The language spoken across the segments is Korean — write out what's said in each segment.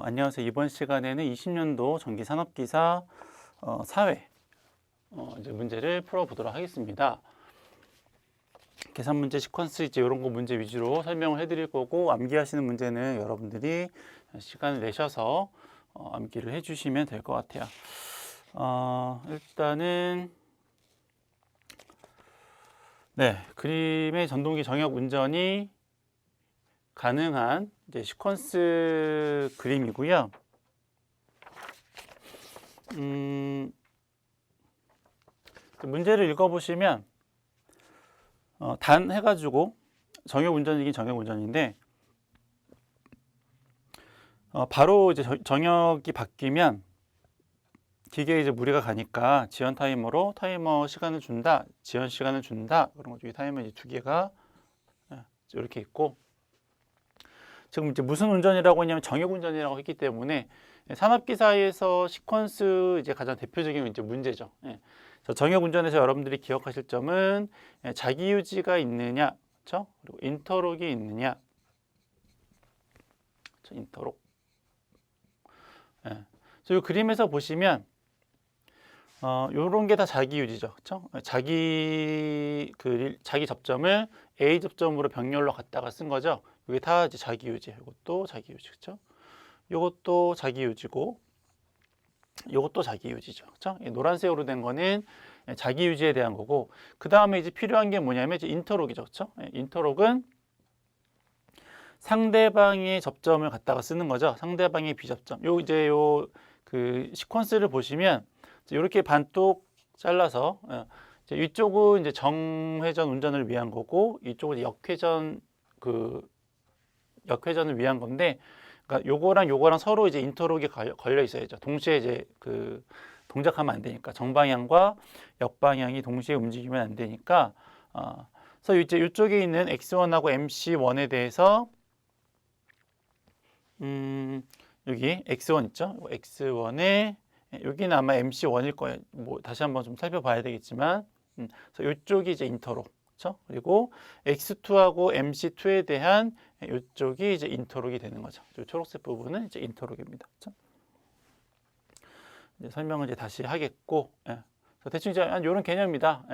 안녕하세요. 이번 시간에는 20년도 전기산업기사 사회 이제 문제를 풀어보도록 하겠습니다. 계산 문제, 시퀀스 이제 이런 거 문제 위주로 설명을 해드릴 거고, 암기하시는 문제는 여러분들이 시간을 내셔서 암기를 해주시면 될 것 같아요. 일단은 그림의 전동기 정역 운전이 가능한 이제 시퀀스 그림이고요. 문제를 읽어보시면 단 해가지고 정역 운전이긴 정역 운전인데 바로 이제 정역이 바뀌면 기계에 이제 무리가 가니까 지연 타이머로 타이머 시간을 준다, 지연 시간을 준다, 그런 거죠. 이 타이머 이제 두 개가 이렇게 있고, 지금 이제 무슨 운전이라고 했냐면 정역 운전이라고 했기 때문에 산업기사에서 시퀀스 이제 가장 대표적인 이제 문제죠. 정역 운전에서 여러분들이 기억하실 점은 자기유지가 있느냐, 그렇죠? 그리고 인터록이 있느냐, 그렇죠? 인터록. 이 그림에서 보시면 요런 게 다 자기유지죠, 그렇죠? 자기 접점을 A 접점으로 병렬로 갖다가 쓴 거죠. 이게 다 이제 자기유지. 이것도 자기유지, 그렇죠? 이것도 자기유지고, 이것도 자기유지죠, 그렇죠? 노란색으로 된 거는 자기유지에 대한 거고, 그 다음에 이제 필요한 게 뭐냐면 이제 인터록이죠, 그렇죠? 인터록은 상대방의 접점을 갖다가 쓰는 거죠. 상대방의 비접점. 그 시퀀스를 보시면 이렇게 반뚝 잘라서 이쪽은 이제 정회전 운전을 위한 거고, 이쪽은 역회전을 위한 건데, 그러니까 요거랑 서로 이제 인터록이 걸려 있어야죠. 동시에 이제 동작하면 안 되니까, 정방향과 역방향이 동시에 움직이면 안 되니까. 그래서 이제 이쪽에 있는 X1하고 MC1에 대해서 여기 X1 있죠? X1에 여기는 아마 MC1일 거예요. 뭐 다시 한번 좀 살펴봐야 되겠지만, 그래서 이쪽이 이제 인터록, 그렇죠? 그리고 X2하고 MC2에 대한 이쪽이 이제 인터록이 되는 거죠. 이 초록색 부분은 이제 인터록입니다. 그렇죠? 이제 설명을 이제 다시 하겠고, 그래서 대충 이제 이런 개념입니다.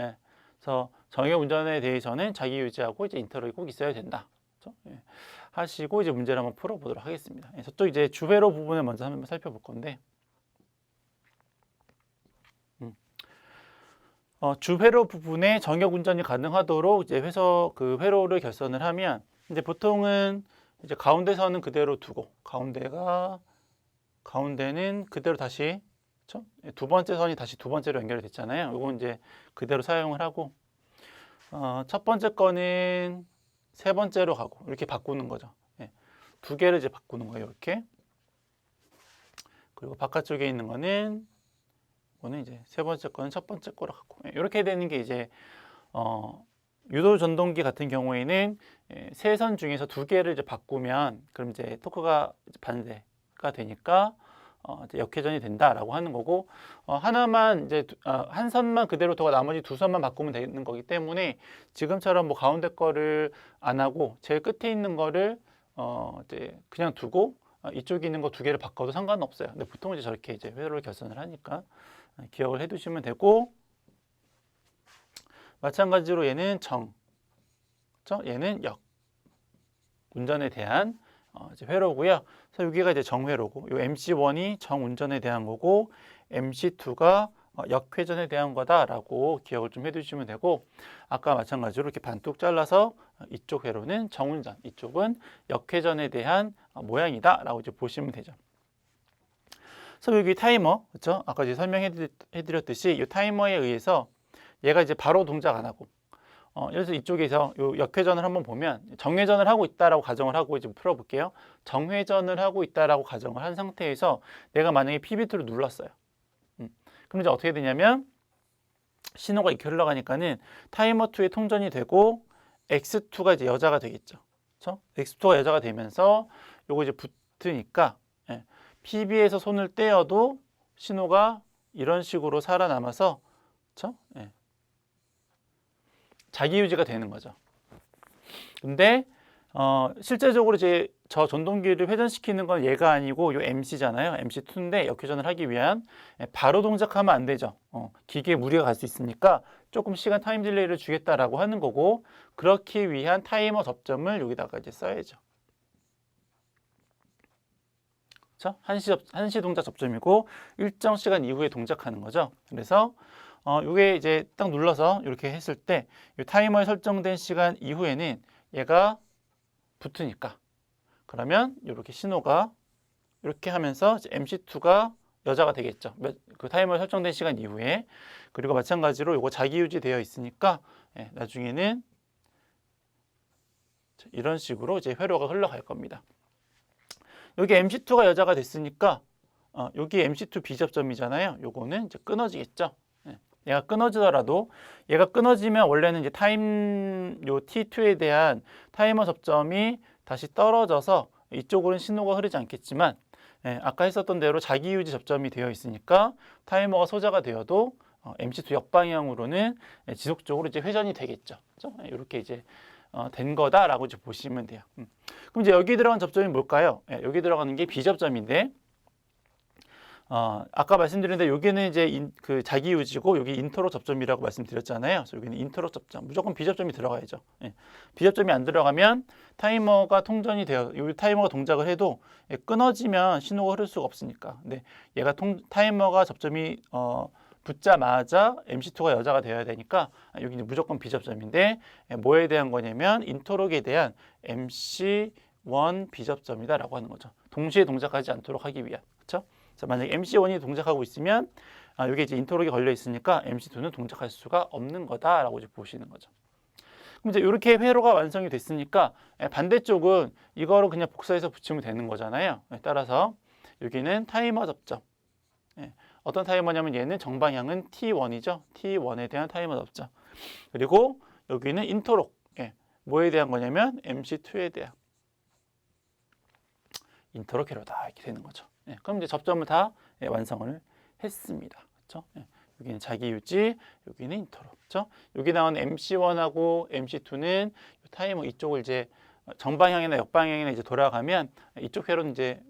그래서 정역 운전에 대해서는 자기 유지하고 이제 인터록이 꼭 있어야 된다. 그렇죠? 하시고 이제 문제를 한번 풀어보도록 하겠습니다. 저쪽 이제 주회로 부분을 먼저 한번 살펴볼 건데, 주회로 부분에 정역 운전이 가능하도록 이제 회로를 결선을 하면, 이제 보통은 이제 가운데선은 그대로 두고, 가운데는 그대로 다시, 그렇죠? 두 번째 선이 다시 두 번째로 연결이 됐잖아요. 이건 이제 그대로 사용을 하고, 첫 번째 거는 세 번째로 가고, 이렇게 바꾸는 거죠. 두 개를 이제 바꾸는 거예요, 이렇게. 그리고 바깥쪽에 있는 거는 이제 세 번째 거는 첫 번째 거로 갖고, 이렇게 되는 게 이제 유도 전동기 같은 경우에는 세 선 중에서 두 개를 이제 바꾸면, 그럼 이제 토크가 반대가 되니까 이제 역회전이 된다라고 하는 거고, 하나만 이제 한 선만 그대로 두고 나머지 두 선만 바꾸면 되는 거기 때문에, 지금처럼 뭐 가운데 거를 안 하고 제일 끝에 있는 거를 이제 그냥 두고 이쪽에 있는 거 두 개를 바꿔도 상관없어요. 근데 보통 이제 저렇게 이제 회로를 결선을 하니까 기억을 해두시면 되고, 마찬가지로 얘는 그렇죠? 얘는 역 운전에 대한 이제 회로고요. 그래서 여기가 이제 정회로고, 이 MC1이 정운전에 대한 거고, MC2가 역회전에 대한 거다라고 기억을 좀 해두시면 되고, 아까 마찬가지로 이렇게 반뚝 잘라서 이쪽 회로는 정운전, 이쪽은 역회전에 대한 모양이다라고 이제 보시면 되죠. 그래서 여기 타이머, 그렇죠? 아까 이제 설명해드렸듯이 이 타이머에 의해서 얘가 이제 바로 동작 안 하고, 그래서 이쪽에서 요 역회전을 한번 보면 정회전을 하고 있다라고 가정을 하고 이제 풀어볼게요. 정회전을 하고 있다라고 가정을 한 상태에서 내가 만약에 PB2를 눌렀어요. 그럼 이제 어떻게 되냐면 신호가 이렇게 흘러가니까는 타이머 2에 통전이 되고 X2가 이제 여자가 되겠죠. 그렇죠? X2가 여자가 되면서 요거 이제 붙으니까 PB에서 손을 떼어도 신호가 이런 식으로 살아남아서, 그렇죠? 자기 유지가 되는 거죠. 근데 실제적으로 이제 저 전동기를 회전시키는 건 얘가 아니고 요 MC잖아요. MC2인데 역회전을 하기 위한 바로 동작하면 안 되죠. 기계에 무리가 갈 수 있으니까 조금 시간 타임 딜레이를 주겠다라고 하는 거고, 그렇기 위한 타이머 접점을 여기다가 이제 써야죠. 그렇죠? 한시 동작 접점이고 일정 시간 이후에 동작하는 거죠. 그래서 이게 이제 딱 눌러서 이렇게 했을 때 이 타이머에 설정된 시간 이후에는 얘가 붙으니까, 그러면 이렇게 신호가 이렇게 하면서 MC2가 여자가 되겠죠. 그 타이머에 설정된 시간 이후에. 그리고 마찬가지로 이거 자기 유지되어 있으니까 나중에는 이런 식으로 이제 회로가 흘러갈 겁니다. 여기 MC2가 여자가 됐으니까 여기 MC2 비접점이잖아요. 요거는 이제 끊어지겠죠. 얘가 끊어지더라도, 얘가 끊어지면 원래는 이제 요 T2에 대한 타이머 접점이 다시 떨어져서 이쪽으로는 신호가 흐르지 않겠지만, 아까 했었던 대로 자기 유지 접점이 되어 있으니까 타이머가 소자가 되어도 MC2 역방향으로는 지속적으로 이제 회전이 되겠죠. 그렇죠? 이렇게 이제 된 거다라고 이제 보시면 돼요. 그럼 이제 여기 들어간 접점이 뭘까요? 여기 들어가는 게 B접점인데, 아까 말씀드렸는데 여기는 이제 그 자기 유지고 여기 인터로 접점이라고 말씀드렸잖아요. 그래서 여기는 인터로 접점, 무조건 B접점이 들어가야죠. B접점이 안 들어가면 타이머가 통전이 되어, 이 타이머가 동작을 해도 끊어지면 신호가 흐를 수가 없으니까. 근데 얘가 타이머가 접점이 붙자마자 MC2가 여자가 되어야 되니까 여기는 무조건 B접점인데, 뭐에 대한 거냐면 인터록에 대한 MC1 B접점이다라고 하는 거죠. 동시에 동작하지 않도록 하기 위한. 그렇죠? 만약에 MC1이 동작하고 있으면 여기 이제 인터록이 걸려 있으니까 MC2는 동작할 수가 없는 거다라고 이제 보시는 거죠. 그럼 이제 이렇게 회로가 완성이 됐으니까 반대쪽은 이거로 그냥 복사해서 붙이면 되는 거잖아요. 따라서 여기는 타이머 접점. 어떤 타이머냐면 얘는 정방향은 T1이죠. T1에 대한 타이머 접점. 그리고 여기는 인터록. 뭐에 대한 거냐면 MC2에 대한 인터록 회로다 이렇게 되는 거죠. 그럼 이제 접점을 다 완성을 했습니다. 그렇죠? 여기는 자기 유지, 여기는 인터록. 그렇죠? 여기 나온 MC1하고 MC2는 타이머 이쪽을 이제 정방향이나 역방향이나 이제 돌아가면 이쪽 회로는 이제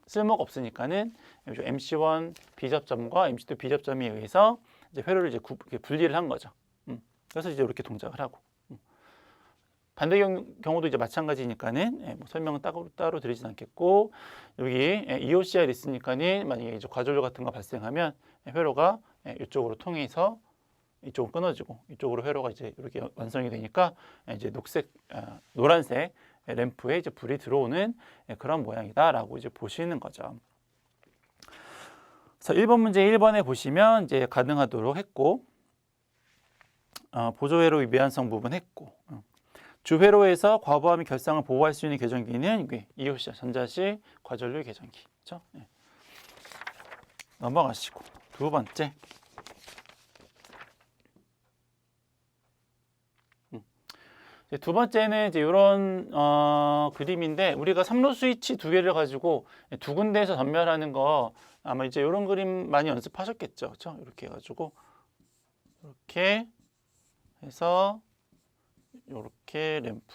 쓸모가 없으니까는 MC1 B접점과 MC2 B접점에 의해서 이제 회로를 이제 분리를 한 거죠. 그래서 이제 이렇게 동작을 하고. 반대 경우도 이제 마찬가지니까는 뭐 설명은 따로 드리진 않겠고, 여기 EOCR 있으니까는 만약에 이제 과전류 같은 거 발생하면 회로가 이쪽으로 통해서 이쪽으로 끊어지고 이쪽으로 회로가 이제 이렇게 완성이 되니까 이제 노란색 램프에 이제 불이 들어오는 그런 모양이다라고 이제 보시는 거죠. 그래서 1번 문제 1번에 보시면 이제 가능하도록 했고, 보조회로 미완성 부분 했고, 주회로에서 과부하 및 결상을 보호할 수 있는 계전기는 EOCR 전자식 과전류 계전기. 그렇죠? 넘어가시고 두 번째. 두 번째는 이제 이런 그림인데, 우리가 3로 스위치 두 개를 가지고 두 군데에서 전멸하는 거 아마 이제 이런 그림 많이 연습하셨겠죠. 그렇죠? 이렇게 해가지고 이렇게 해서 이렇게 램프.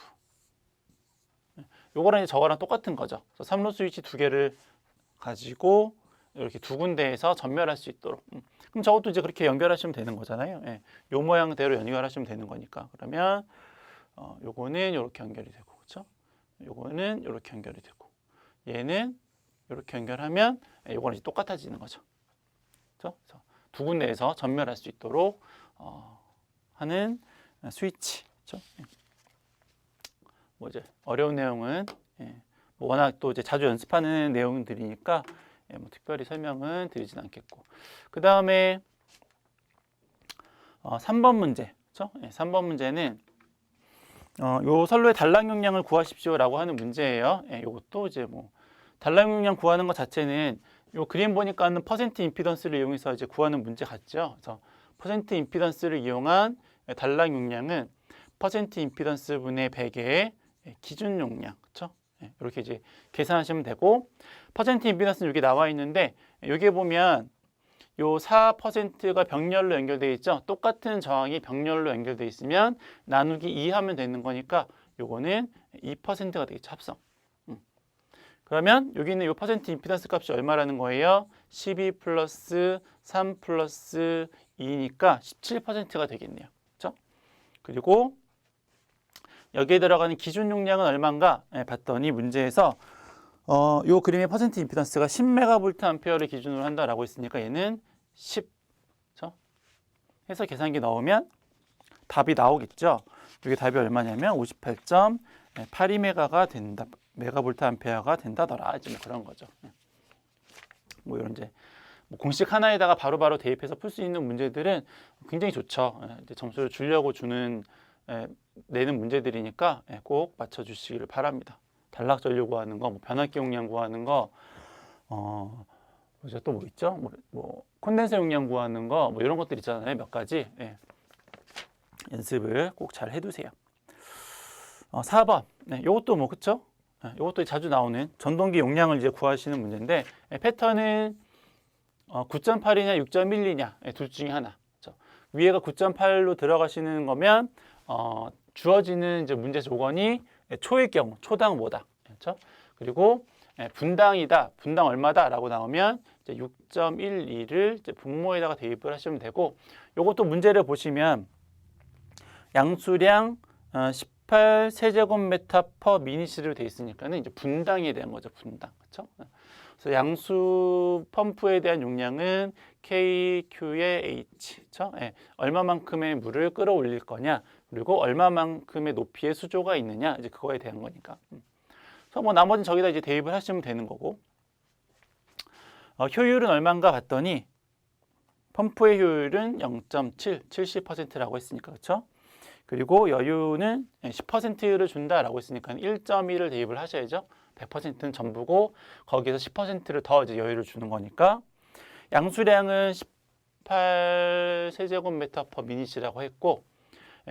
요거랑 이제 저거랑 똑같은 거죠. 3로 스위치 두 개를 가지고 이렇게 두 군데에서 전멸할 수 있도록. 그럼 저것도 이제 그렇게 연결하시면 되는 거잖아요. 요 모양대로 연결하시면 되는 거니까. 그러면 요거는 이렇게 연결이 되고, 그렇죠? 요거는 이렇게 연결이 되고, 얘는 이렇게 연결하면 요거는 이제 똑같아지는 거죠. 그렇죠? 그래서 두 군데에서 전멸할 수 있도록 하는 스위치. 그렇죠? 뭐 이제 어려운 내용은 뭐 워낙 또 이제 자주 연습하는 내용들이니까 뭐 특별히 설명은 드리진 않겠고, 그 다음에 3번 문제. 그렇죠? 3번 문제는 요 선로의 단락 용량을 구하십시오라고 하는 문제예요. 요것도 이제 뭐 단락 용량 구하는 것 자체는 요 그림 보니까는 퍼센트 임피던스를 이용해서 이제 구하는 문제 같죠. 그래서 퍼센트 임피던스를 이용한 단락 용량은 퍼센트 임피던스 분의 100의 기준 용량, 그렇죠? 이렇게 이제 계산하시면 되고, 퍼센트 임피던스는 여기 나와 있는데, 여기 보면 요 4%가 병렬로 연결되어 있죠. 똑같은 저항이 병렬로 연결되어 있으면 나누기 2 하면 되는 거니까 요거는 2%가 되겠죠. 합성. 그러면 여기 있는 요 퍼센트 임피던스 값이 얼마라는 거예요? 12 플러스 3 플러스 2니까 17%가 되겠네요. 그렇죠? 그리고 여기에 들어가는 기준 용량은 얼마인가 봤더니 문제에서 요 그림의 퍼센트 임피던스가 10메가볼트 기준으로 한다라고 했으니까 얘는 10. 그렇죠? 해서 계산기 넣으면 답이 나오겠죠. 이게 답이 얼마냐면 58.82메가가 된다. 메가볼트 암페어가 된다더라. 이제 뭐 그런 거죠. 뭐 이런 이제 뭐 공식 하나에다가 바로바로 대입해서 풀 수 있는 문제들은 굉장히 좋죠. 이제 점수를 주려고 내는 문제들이니까 꼭 맞춰주시기를 바랍니다. 단락 전류 구하는 거, 뭐 변압기 용량 구하는 거, 또 뭐 있죠? 뭐 콘덴서 용량 구하는 거, 뭐 이런 것들 있잖아요. 몇 가지 연습을 꼭 잘 해두세요. 4번, 이것도 뭐 그쵸? 이것도 자주 나오는 전동기 용량을 이제 구하시는 문제인데 패턴은 9.8이냐 6.12냐 둘 중에 하나. 그렇죠? 위에가 9.8로 들어가시는 거면 주어지는 이제 문제 조건이 초의 경우 초당 뭐다. 그렇죠? 그리고 분당이다. 분당 얼마다라고 나오면 6.12를 이제 분모에다가 대입을 하시면 되고 이것도 문제를 보시면 양수량 18 세제곱미터 퍼 미니시로 되어 있으니까는 이제 분당에 대한 거죠. 분당. 그렇죠? 그래서 양수 펌프에 대한 용량은 K, Q의 H. 그렇죠? 얼마만큼의 물을 끌어올릴 거냐, 그리고 얼마만큼의 높이의 수조가 있느냐, 이제 그거에 대한 거니까. 그래서 뭐 나머지는 저기다 이제 대입을 하시면 되는 거고. 효율은 얼마인가 봤더니 펌프의 효율은 0.7, 70%라고 했으니까 그렇죠? 그리고 여유는 10%를 준다라고 했으니까 1.1을 대입을 하셔야죠. 100%는 전부고 거기에서 10%를 더 이제 여유를 주는 거니까 양수량은 18 세제곱미터 퍼 미니시라고 했고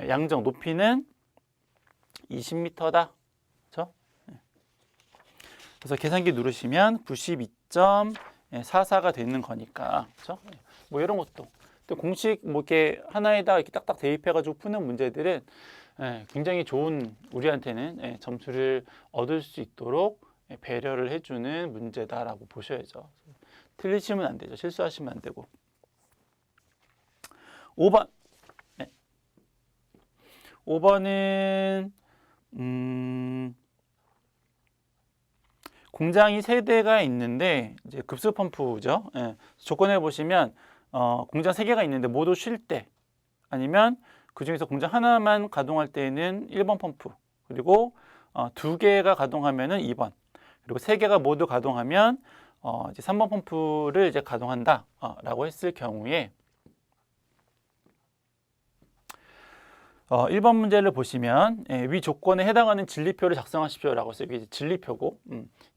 양정 높이는 20m다. 그렇죠? 그래서 계산기 누르시면 92.44가 되는 거니까. 그렇죠? 뭐 이런 것도 또 공식 뭐 이렇게 하나에다 이렇게 딱딱 대입해가지고 푸는 문제들은 굉장히 좋은 우리한테는 점수를 얻을 수 있도록 배려를 해주는 문제다라고 보셔야죠. 틀리시면 안 되죠. 실수하시면 안 되고. 5번. 5번은 공장이 3대가 있는데 이제 급수 펌프죠. 조건에 보시면 공장 3개가 있는데 모두 쉴 때 아니면 그중에서 공장 하나만 가동할 때에는 1번 펌프, 그리고 2개가 가동하면은 2번, 그리고 3개가 모두 가동하면 이제 3번 펌프를 이제 가동한다 라고 했을 경우에 1번 문제를 보시면 위 조건에 해당하는 진리표를 작성하십시오 라고 해서 이게 진리표고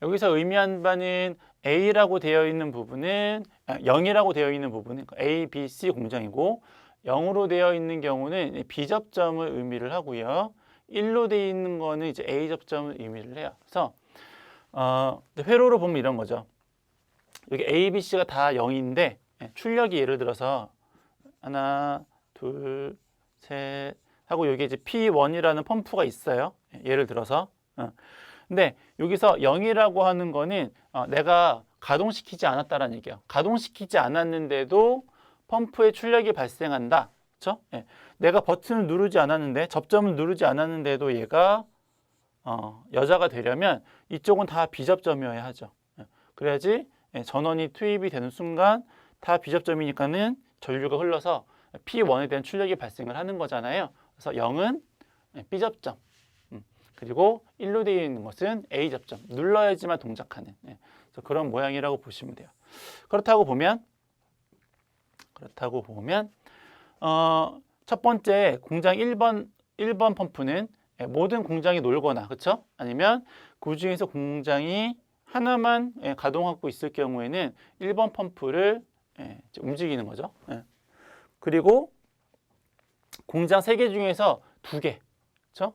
여기서 의미한 바는 A라고 되어 있는 부분은 0이라고 되어 있는 부분은 A, B, C 공장이고 0으로 되어 있는 경우는 B 접점을 의미를 하고요. 1로 되어 있는 거는 이제 A 접점을 의미를 해요. 그래서 회로로 보면 이런 거죠. 여기 A, B, C가 다 0인데 출력이 예를 들어서 하나, 둘, 셋 하고 여기 이제 P1이라는 펌프가 있어요. 예를 들어서. 근데 여기서 0이라고 하는 거는 내가 가동시키지 않았다라는 얘기예요. 가동시키지 않았는데도 펌프에 출력이 발생한다. 그렇죠? 내가 버튼을 누르지 않았는데 접점을 누르지 않았는데도 얘가 여자가 되려면 이쪽은 다 비접점이어야 하죠. 그래야지 전원이 투입이 되는 순간 다 비접점이니까는 전류가 흘러서 P1에 대한 출력이 발생을 하는 거잖아요. 그래서 0은 B접점, 그리고 1로 되어 있는 것은 A접점, 눌러야지만 동작하는 그래서 그런 모양이라고 보시면 돼요. 그렇다고 보면 첫 번째 공장 1번 펌프는 모든 공장이 놀거나 그렇죠? 아니면 그 중에서 공장이 하나만 가동하고 있을 경우에는 1번 펌프를 움직이는 거죠. 그리고 공장 3개 중에서 2개, 그렇죠?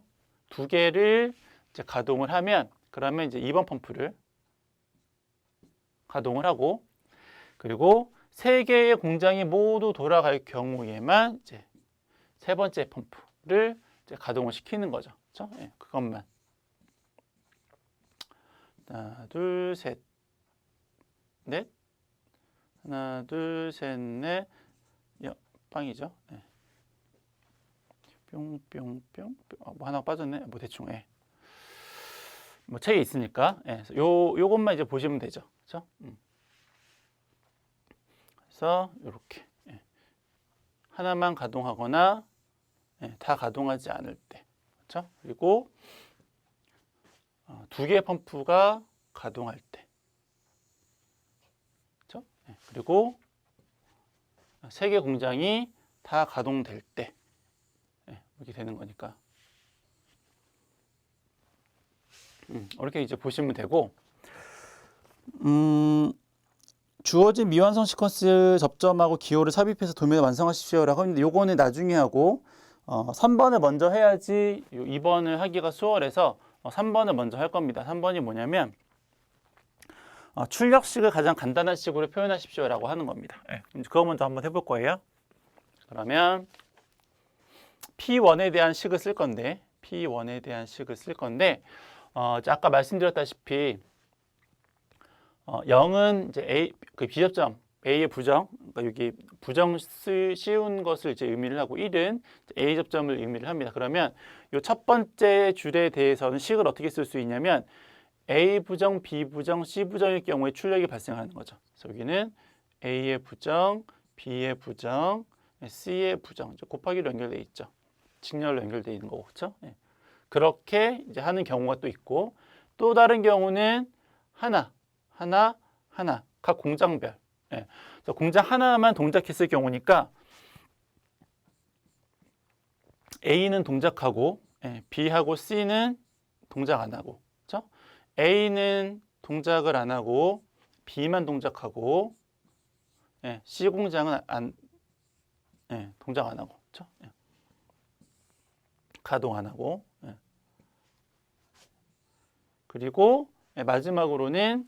2개를 이제 가동을 하면 그러면 이제 2번 펌프를 가동을 하고 그리고 3개의 공장이 모두 돌아갈 경우에만 이제 세 번째 펌프를 이제 가동을 시키는 거죠. 그렇죠? 예, 그것만. 하나, 둘, 셋, 넷. 하나, 둘, 셋, 넷. 빵이죠. 예. 뿅뿅뿅. 뭐 하나 빠졌네. 뭐 대충. 예. 뭐 책에 있으니까. 예. 요것만 이제 보시면 되죠. 그렇죠? 그래서 이렇게 하나만 가동하거나 다 가동하지 않을 때, 그렇죠? 그리고 두 개의 펌프가 가동할 때, 그렇죠? 그리고 세 개 공장이 다 가동될 때 이렇게 되는 거니까 이렇게 이제 보시면 되고, 주어진 미완성 시퀀스 접점하고 기호를 삽입해서 도면을 완성하십시오라고 하는데 요거는 나중에 하고 3번을 먼저 해야지 2번을 하기가 수월해서 3번을 먼저 할 겁니다. 3번이 뭐냐면 출력식을 가장 간단한 식으로 표현하십시오라고 하는 겁니다. 그거 먼저 한번 해볼 거예요. 그러면 P1에 대한 식을 쓸 건데 아까 말씀드렸다시피 0은 이제 A 그 비접점 A의 부정, 그러니까 여기 부정 씌운 것을 이제 의미를 하고 1은 A 접점을 의미를 합니다. 그러면 이 첫 번째 줄에 대해서는 식을 어떻게 쓸 수 있냐면 A 부정, B 부정, C 부정일 경우에 출력이 발생하는 거죠. 그래서 여기는 A의 부정, B의 부정, C의 부정, 곱하기로 연결되어 있죠. 직렬로 연결되어 있는 거고, 그렇죠? 그렇게 이제 하는 경우가 또 있고, 또 다른 경우는 하나 각 공장별. 공장 하나만 동작했을 경우니까 A는 동작하고 B하고 C는 동작 안 하고, 그렇죠? A는 동작을 안 하고 B만 동작하고 C 공장은 동작 안 하고, 그렇죠? 가동 안 하고. 그리고 마지막으로는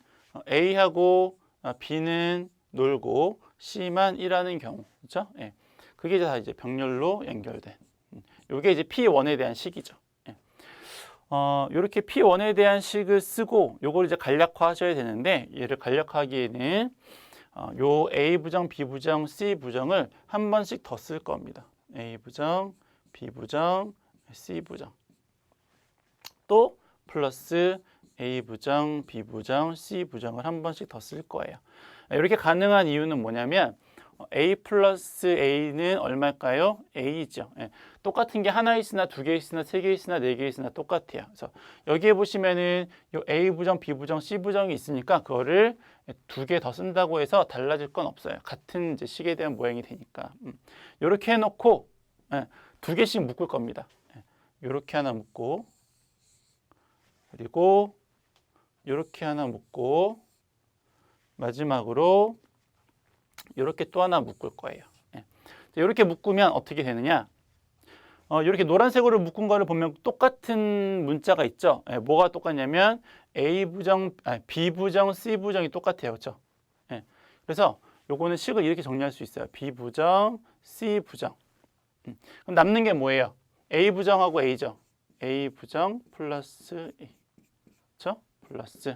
A하고 B는 놀고 C만 일하는 경우, 그렇죠? 그게 다 이제 병렬로 연결된. 이게 이제 P1에 대한 식이죠. 이렇게 P1에 대한 식을 쓰고 요걸 이제 간략화 하셔야 되는데, 얘를 간략화하기에는 요 A 부정, B 부정, C 부정을 한 번씩 더 쓸 겁니다. A 부정, B 부정, C 부정. 또 플러스 A 부정, B 부정, C 부정을 한 번씩 더 쓸 거예요. 이렇게 가능한 이유는 뭐냐면 A 플러스 A는 얼마일까요? A죠. 똑같은 게 하나 있으나 두 개 있으나 세 개 있으나 네 개 있으나 똑같아요. 그래서 여기에 보시면은 요 A 부정, B 부정, C 부정이 있으니까 그거를 두 개 더 쓴다고 해서 달라질 건 없어요. 같은 이제 식에 대한 모양이 되니까. 이렇게 해놓고 두 개씩 묶을 겁니다. 이렇게 하나 묶고, 그리고 이렇게 하나 묶고, 마지막으로 이렇게 또 하나 묶을 거예요. 이렇게 묶으면 어떻게 되느냐? 이렇게 노란색으로 묶은 거를 보면 똑같은 문자가 있죠. 뭐가 똑같냐면 A 부정, B 부정, C 부정이 똑같아요, 그렇죠? 그래서 요거는 식을 이렇게 정리할 수 있어요. B 부정, C 부정. 그럼 남는 게 뭐예요? A 부정하고 A죠. A 부정 플러스 A, 그렇죠? 플러스.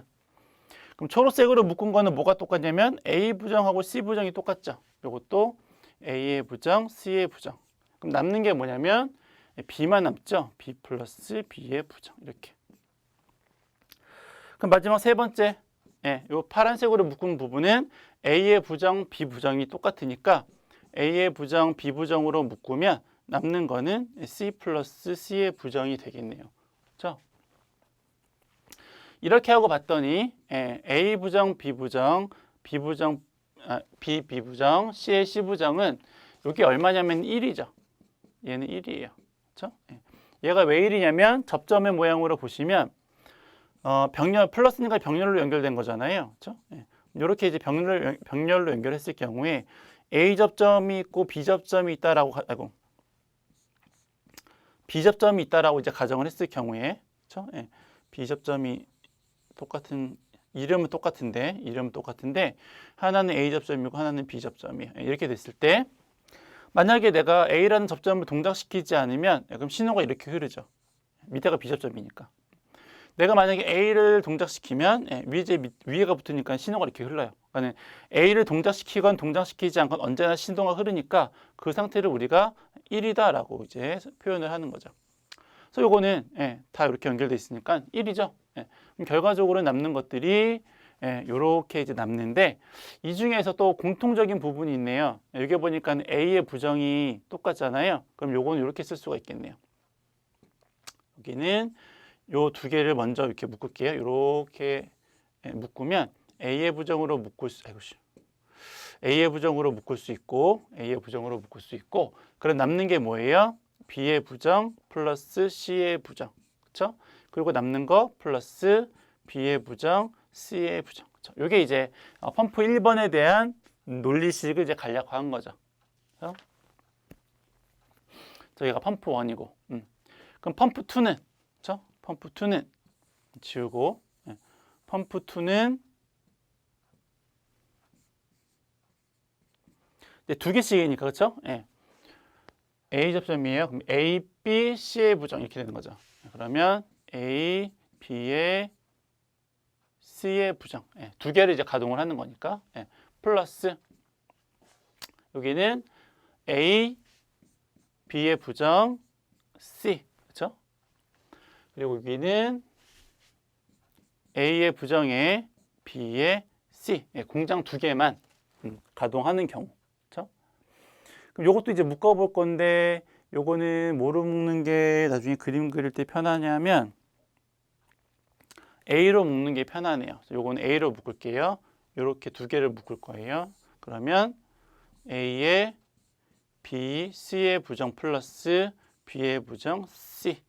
그럼 초록색으로 묶은 거는 뭐가 똑같냐면 A 부정하고 C 부정이 똑같죠. 요것도 A의 부정, C의 부정. 그럼 남는 게 뭐냐면 B만 남죠. B 플러스 B의 부정. 이렇게. 그럼 마지막 세 번째, 요 파란색으로 묶은 부분은 A의 부정, B 부정이 똑같으니까 A의 부정, B 부정으로 묶으면 남는 거는 C 플러스 C의 부정이 되겠네요. 그렇죠? 이렇게 하고 봤더니 A 부정, B 부정, B 부정, B 부정, C의 C 부정은 이게 얼마냐면 1이죠. 얘는 1이에요. 그렇죠? 얘가 왜 1이냐면 접점의 모양으로 보시면 병렬 플러스니까 병렬로 연결된 거잖아요. 그렇죠? 이렇게 이제 병렬로 연결했을 경우에 A 접점이 있고 B 접점이 있다라고 B 접점이 있다라고 이제 가정을 했을 경우에, 그렇죠? B 접점이 똑같은 이름은 똑같은데 하나는 A 접점이고 하나는 B 접점이에요. 이렇게 됐을 때 만약에 내가 A라는 접점을 동작시키지 않으면 그럼 신호가 이렇게 흐르죠. 밑에가 B접점이니까. 내가 만약에 A를 동작시키면 위에가 붙으니까 신호가 이렇게 흘러요. 그러니까 A를 동작시키건 동작시키지 않건 언제나 신호가 흐르니까 그 상태를 우리가 1이다라고 이제 표현을 하는 거죠. 그래서 요거는 다 이렇게 연결돼 있으니까 1이죠. 그럼 결과적으로 남는 것들이 요렇게 이제 남는데, 이 중에서 또 공통적인 부분이 있네요. 여기 보니까 A의 부정이 똑같잖아요. 그럼 요거는 이렇게 쓸 수가 있겠네요. 여기는 요 두 개를 먼저 이렇게 묶을게요. 이렇게 묶으면 A의 부정으로 묶을 수, A의 부정으로 묶을 수 있고, A의 부정으로 묶을 수 있고, 그럼 남는 게 뭐예요? B의 부정 플러스 C의 부정, 그렇죠? 그리고 남는 거 플러스 B의 부정, C의 부정. 그렇죠? 이게 이제 펌프 1번에 대한 논리식을 이제 간략화한 거죠. 그렇죠? 저기가 펌프 1이고, 그럼 펌프 2는, 그렇죠? 펌프 2는 지우고, 펌프 2는 이제 두 개씩이니까, 그렇죠? A 접점이에요. 그럼 A, B, C의 부정 이렇게 되는 거죠. 그러면 A, B의 C의 부정, 두 개를 이제 가동을 하는 거니까, 플러스 여기는 A, B의 부정 C, 그렇죠? 그리고 여기는 A의 부정에 B의 C, 공장 두 개만 가동하는 경우, 그렇죠? 그럼 요것도 이제 묶어볼 건데, 요거는 뭐로 묶는 게 나중에 그림 그릴 때 편하냐면 A로 묶는 게 편하네요. 요거는 A로 묶을게요. 요렇게 두 개를 묶을 거예요. 그러면 A의 B, C의 부정 플러스 B의 부정 C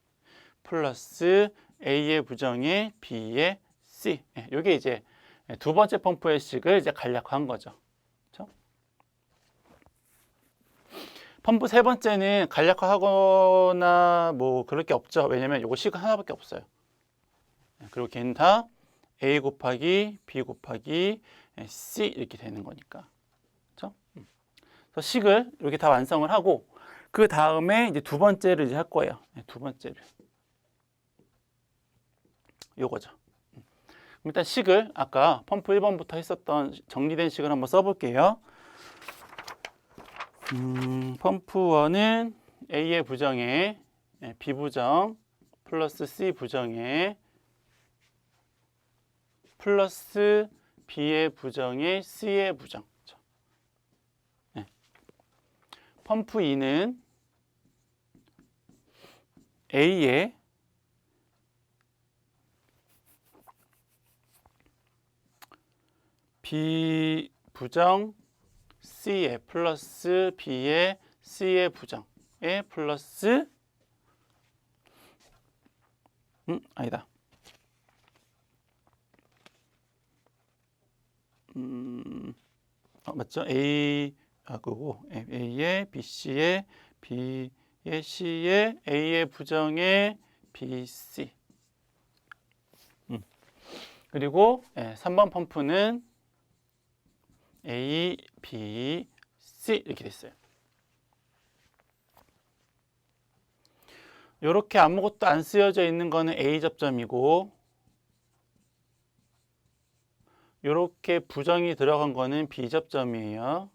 플러스 A의 부정에 B의 C. 요게 이제 두 번째 펌프의 식을 이제 간략화한 거죠. 그렇죠? 펌프 세 번째는 간략화하거나 뭐 그럴 게 없죠. 왜냐면 요거 식은 하나밖에 없어요. 그리고 걔는 다 A 곱하기 B 곱하기 C 이렇게 되는 거니까. 그렇죠? 그래서 식을 이렇게 다 완성을 하고, 그 다음에 이제 두 번째를 이제 할 거예요. 두 번째를. 요거죠. 일단 식을 아까 펌프 1번부터 했었던 정리된 식을 한번 써볼게요. 펌프 1은 A의 부정에 B 부정 플러스 C 부정에 플러스 B의 부정에 C의 부정. 펌프 2는 A의 B 부정 C의 플러스 B의 C의 부정에 플러스 아니다. 맞죠? A 그거 A의 BC의 B의 C의 A의 부정의 BC. 그리고 3번 펌프는 A, B, C 이렇게 됐어요. 이렇게 아무것도 안 쓰여져 있는 거는 A 접점이고, 이렇게 부정이 들어간 거는 B 접점이에요.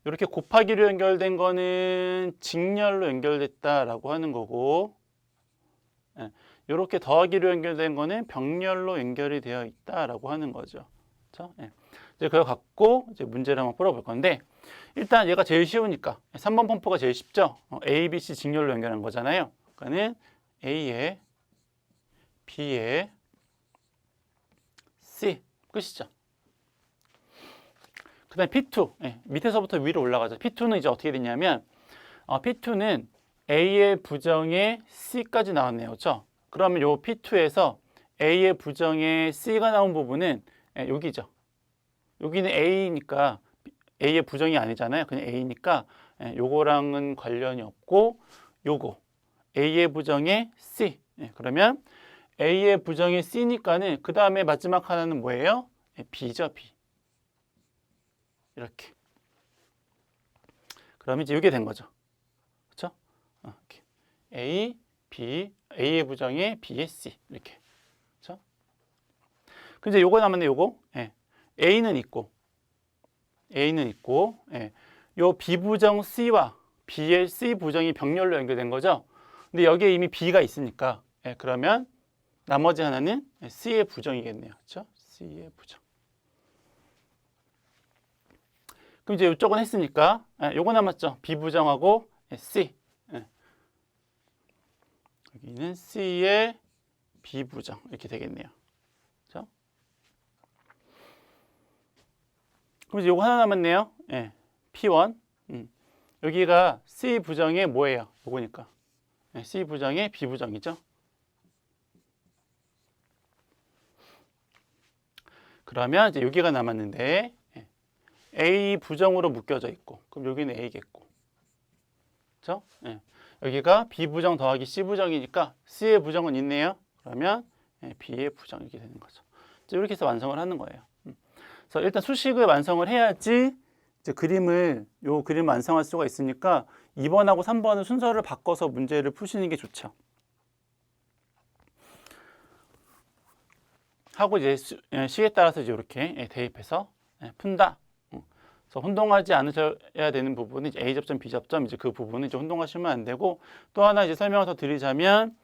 이렇게 곱하기로 연결된 거는 직렬로 연결됐다라고 하는 거고, 이렇게 더하기로 연결된 거는 병렬로 연결이 되어 있다라고 하는 거죠. 그렇죠? 이제 그걸 갖고 이제 문제를 한번 풀어볼 건데, 일단 얘가 제일 쉬우니까 3번 펌프가 제일 쉽죠. A, B, C 직렬로 연결한 거잖아요. 그러니까는 A에 B에 C 끝이죠. 그 다음에 P2 밑에서부터 위로 올라가죠. P2는 이제 어떻게 되냐면 P2는 A의 부정에 C까지 나왔네요. 그렇죠? 그러면 요 P2에서 A의 부정에 C가 나온 부분은 여기죠. 여기는 A니까 A의 부정이 아니잖아요. 그냥 A니까 요거랑은 관련이 없고, 요거 A의 부정에 C. 그러면 A의 부정이 C니까는 그 다음에 마지막 하나는 뭐예요? B죠, B. 이렇게. 그러면 이제 이게 된 거죠. 그렇죠? 이렇게. A, B, A의 부정에 B의 C 이렇게. 그렇죠? 근데 요거 남았네. 요거. 예. A는 있고 예. 요 B 부정 C와 B의 C 부정이 병렬로 연결된 거죠. 근데 여기에 이미 B가 있으니까 예, 그러면 나머지 하나는 C의 부정이겠네요. 그렇죠? C의 부정. 그럼 이제 이쪽은 했으니까 요거 남았죠. B 부정하고 C. 예. 여기는 C의 B 부정 이렇게 되겠네요. 그렇죠? 그럼 이제 요거 하나 남았네요. 예. P1. 여기가 C 부정의 뭐예요? 요거니까. 예, C 부정의 B 부정이죠. 그러면 이제 여기가 남았는데 A 부정으로 묶여져 있고, 그럼 여기는 A겠고, 그렇죠? 예. 여기가 B 부정 더하기 C 부정이니까 C의 부정은 있네요. 그러면 B의 부정 이렇게 되는 거죠. 이렇게 해서 완성을 하는 거예요. 그래서 일단 수식을 완성을 해야지 이제 요 그림 완성할 수가 있으니까 2번하고 3번은 순서를 바꿔서 문제를 푸시는 게 좋죠. 하고 이제 시에 따라서 이제 이렇게 대입해서 푼다. 그래서 혼동하지 않으셔야 되는 부분은 이제 A 접점, B 접점 이제 그 부분은 이제 혼동하시면 안 되고, 또 하나 이제 설명을 더 드리자면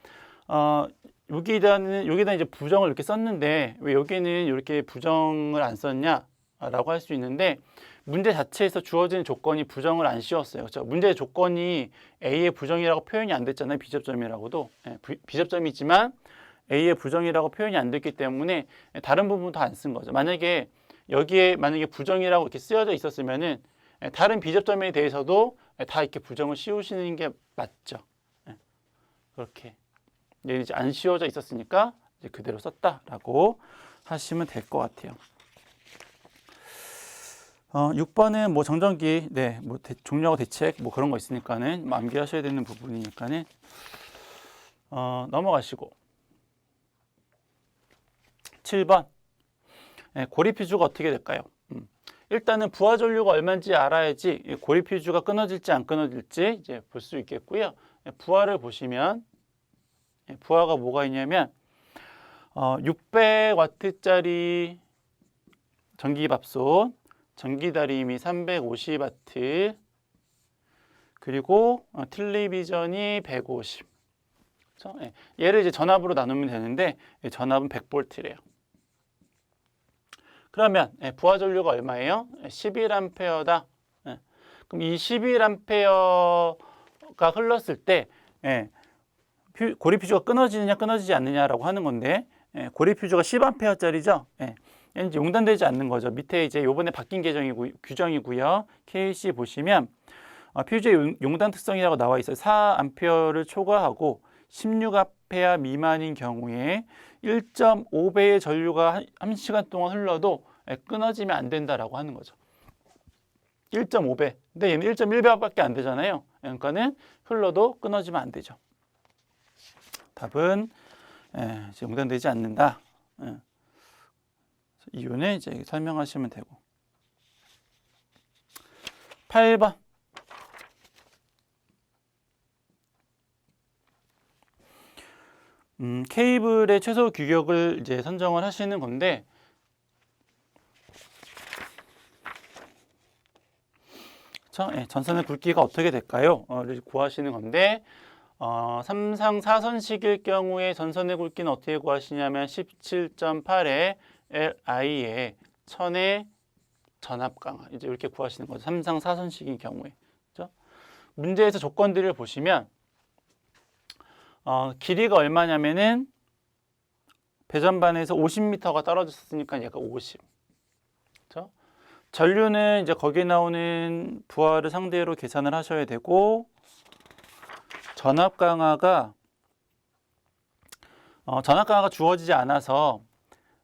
여기다 이제 부정을 이렇게 썼는데 왜 여기는 이렇게 부정을 안 썼냐라고 할 수 있는데, 문제 자체에서 주어진 조건이 부정을 안 씌웠어요. 그렇죠? 문제의 조건이 A의 부정이라고 표현이 안 됐잖아요. B 접점이라고도. B 접점이지만 A의 부정이라고 표현이 안 됐기 때문에 다른 부분도 안 쓴 거죠. 만약에 여기에 부정이라고 이렇게 쓰여져 있었으면은 다른 비접점에 대해서도 다 이렇게 부정을 씌우시는 게 맞죠. 그렇게 이제 안 씌워져 있었으니까 이제 그대로 썼다라고 하시면 될 것 같아요. 6번은 뭐 정전기, 뭐 종료하고 대책 뭐 그런 거 있으니까는 암기하셔야 되는 부분이니까는 넘어가시고 7번 고리피주가 어떻게 될까요? 일단은 부하 전류가 얼마인지 알아야지 고리피주가 끊어질지 안 끊어질지 이제 볼 수 있겠고요. 부하를 보시면 부하가 뭐가 있냐면 600W짜리 전기밥솥, 전기다림이 350W, 그리고 텔레비전이 150. 그렇죠? 얘를 이제 전압으로 나누면 되는데 전압은 100V래요. 그러면 부하 전류가 얼마예요? 11A다. 그럼 이 11A가 흘렀을 때 고리피주가 끊어지느냐 끊어지지 않느냐라고 하는 건데, 고리피주가 10A짜리죠. 이제 용단되지 않는 거죠. 밑에 이제 요번에 바뀐 규정이고요. KC 보시면 퓨즈의 용단 특성이라고 나와 있어요. 4A를 초과하고 16A 미만인 경우에 1.5배의 전류가 1시간 동안 흘러도 끊어지면 안 된다라고 하는 거죠. 1.5배. 근데 얘는 1.1배밖에 안 되잖아요. 그러니까는 흘러도 끊어지면 안 되죠. 답은 용단되지 않는다. 이유는 이제 설명하시면 되고. 8번. 케이블의 최소 규격을 이제 선정을 하시는 건데, 전선의 굵기가 어떻게 될까요? 를 구하시는 건데, 3상 4선식일 경우에 전선의 굵기는 어떻게 구하시냐면 17.8의 LI에 1000의 전압 강하 이제 이렇게 구하시는 거죠. 3상 4선식인 경우에. 그렇죠? 문제에서 조건들을 보시면 길이가 얼마냐면은 배전반에서 50m가 떨어졌으니까 얘가 50. 그렇죠? 전류는 이제 거기에 나오는 부하를 상대로 계산을 하셔야 되고, 전압 강화가 주어지지 않아서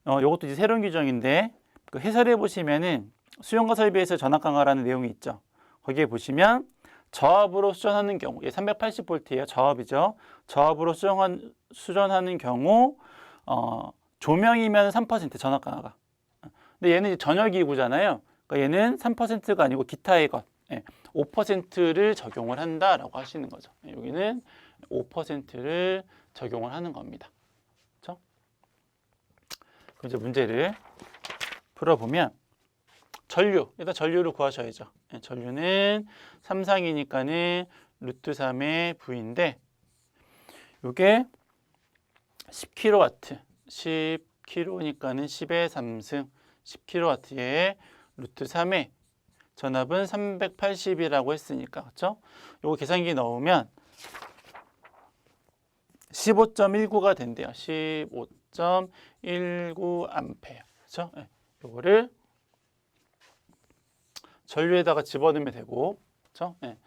이것도 이제 새로운 규정인데, 그 해설해 보시면은 수용과 설비에서 전압 강화라는 내용이 있죠. 거기에 보시면 저압으로 수전하는 경우, 380V예요. 저압이죠. 저압으로 수전하는 경우 조명이면 3% 전압 강화가. 근데 얘는 이제 전열기구잖아요. 그러니까 얘는 3%가 아니고 기타의 것. 5%를 적용을 한다라고 하시는 거죠. 여기는 5%를 적용을 하는 겁니다. 그렇죠? 그럼 이제 문제를 풀어보면 일단 전류를 구하셔야죠. 전류는 3상이니까는 루트 3의 V인데 이게 10kW, 10kg니까는 10의 3승, 10kW에 루트 3의 전압은 380이라고 했으니까, 그렇죠? 요거 계산기 넣으면 15.19가 된대요. 15.19 암페어. 그렇죠? 네. 요거를 전류에다가 집어넣으면 되고, 그렇죠? 네.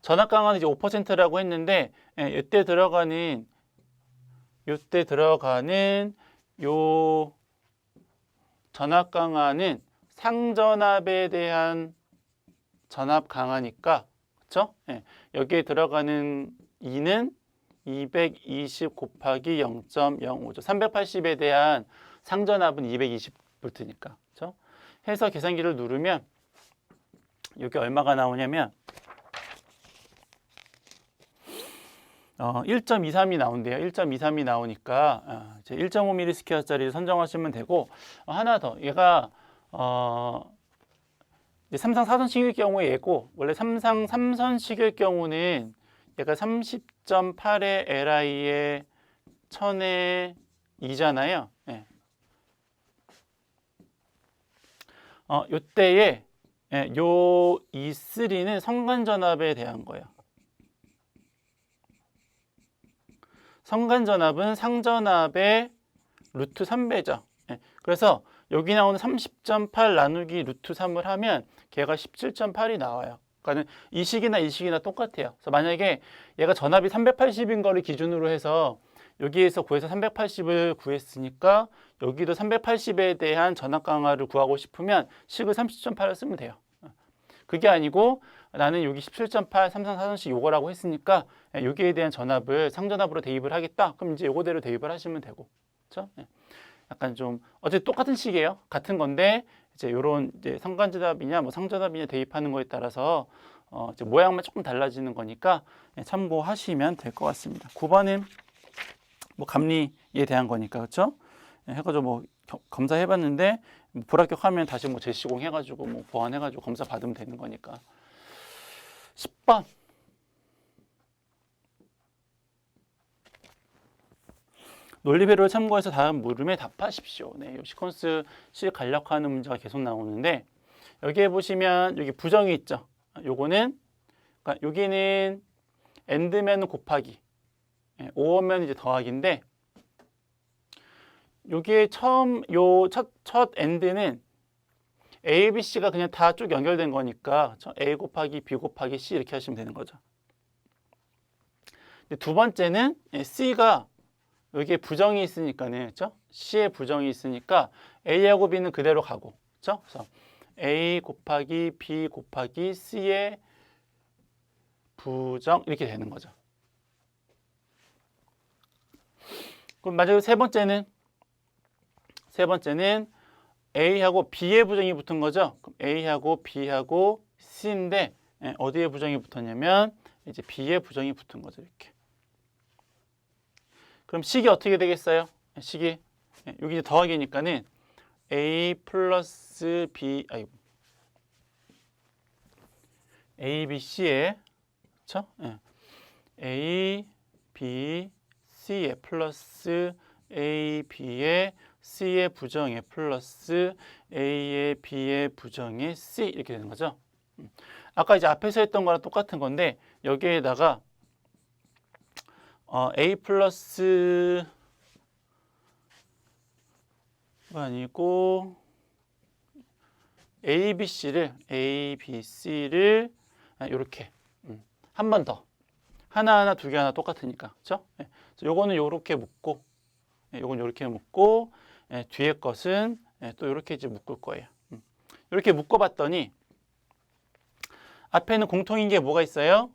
전압 강화는 이제 5%라고 했는데, 이때 들어가는 요 전압 강화는 상전압에 대한 전압 강화니까, 그렇죠? 예, 여기에 들어가는 2는 220 곱하기 0.05죠. 380에 대한 상전압은 220V니까, 그렇죠? 해서 계산기를 누르면 여기 얼마가 나오냐면 1.23이 나온대요. 1.23이 나오니까 이제 1.5mS짜리를 선정하시면 되고, 하나 더 얘가 이제 3상 4선식일 경우에 얘고, 원래 3상 3선식일 경우는 얘가 30.8의 LI에 1000의 2잖아요. 예. 요때에 요 E3는 성간전압에 대한 거예요. 성간전압은 상전압의 루트 3배죠. 예. 그래서 여기 나오는 30.8 나누기 루트 3을 하면 걔가 17.8이 나와요. 그러니까 이 식이나 이 식이나 똑같아요. 그래서 만약에 얘가 전압이 380인 거를 기준으로 해서 여기에서 구해서 380을 구했으니까 여기도 380에 대한 전압 강화를 구하고 싶으면 식을 30.8을 쓰면 돼요. 그게 아니고 나는 여기 17.8 3상 4선식 요거라고 했으니까 여기에 대한 전압을 상전압으로 대입을 하겠다. 그럼 이제 요거대로 대입을 하시면 되고. 그렇죠? 약간 좀 어쨌든 똑같은 식이에요. 같은 건데 이제 요런 이제 상간전압이냐 뭐 상전압이냐 대입하는 거에 따라서 이제 모양만 조금 달라지는 거니까 참고하시면 될 것 같습니다. 9번은 뭐 감리에 대한 거니까, 그렇죠? 해가지고 뭐 검사해봤는데 뭐 불합격하면 다시 뭐 재시공 해가지고 뭐 보완해가지고 검사 받으면 되는 거니까. 10번. 논리배로를 참고해서 다음 물음에 답하십시오. 네, 이 시퀀스 식 간략화하는 문제가 계속 나오는데 여기에 보시면 여기 부정이 있죠. 요거는 그러니까 여기는 엔드면 곱하기, 오어면 이제 더하기인데 여기에 처음 요 첫 엔드는 A, B, C가 그냥 다 쭉 연결된 거니까 A 곱하기 B 곱하기 C 이렇게 하시면 되는 거죠. 근데 두 번째는 C가 여기에 부정이 있으니까는, 그렇죠? C에 부정이 있으니까 A하고 B는 그대로 가고, 그렇죠? 그래서 A 곱하기 B 곱하기 C의 부정 이렇게 되는 거죠. 그럼 마지막 세 번째는 A하고 B의 부정이 붙은 거죠. 그럼 A하고 B하고 C인데 어디에 부정이 붙었냐면 이제 B의 부정이 붙은 거죠. 이렇게. 그럼 식이 어떻게 되겠어요? 식이 여기 이제 더하기니까는 A 플러스 B A, B, C에 그렇죠? A, B, C에 플러스 A, B에 C의 부정에 플러스 A의 B의 부정에 C 이렇게 되는 거죠. 아까 이제 앞에서 했던 거랑 똑같은 건데 여기에다가 A 플러스가 아니고 A, B, C를 이렇게 한 번 더 하나하나 두 개 하나 똑같으니까 그렇죠? 요거는 요렇게 묶고 요건 요렇게 묶고 뒤에 것은 또 이렇게 이제 묶을 거예요. 이렇게 묶어봤더니 앞에는 공통인 게 뭐가 있어요?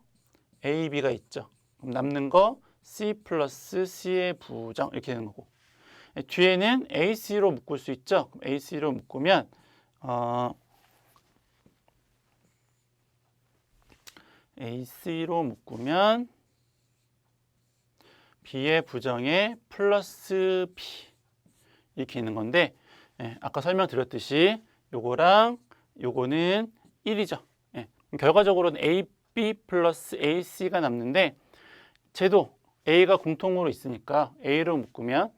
A, B가 있죠. 그럼 남는 거 C 플러스 C의 부정 이렇게 되는 거고 뒤에는 AC로 묶을 수 있죠. 그럼 AC로 묶으면 AC로 묶으면 B의 부정에 플러스 B 이렇게 있는 건데, 아까 설명드렸듯이 요거랑 요거는 1이죠. 결과적으로는 AB 플러스 AC가 남는데, 쟤도 A가 공통으로 있으니까 A로 묶으면,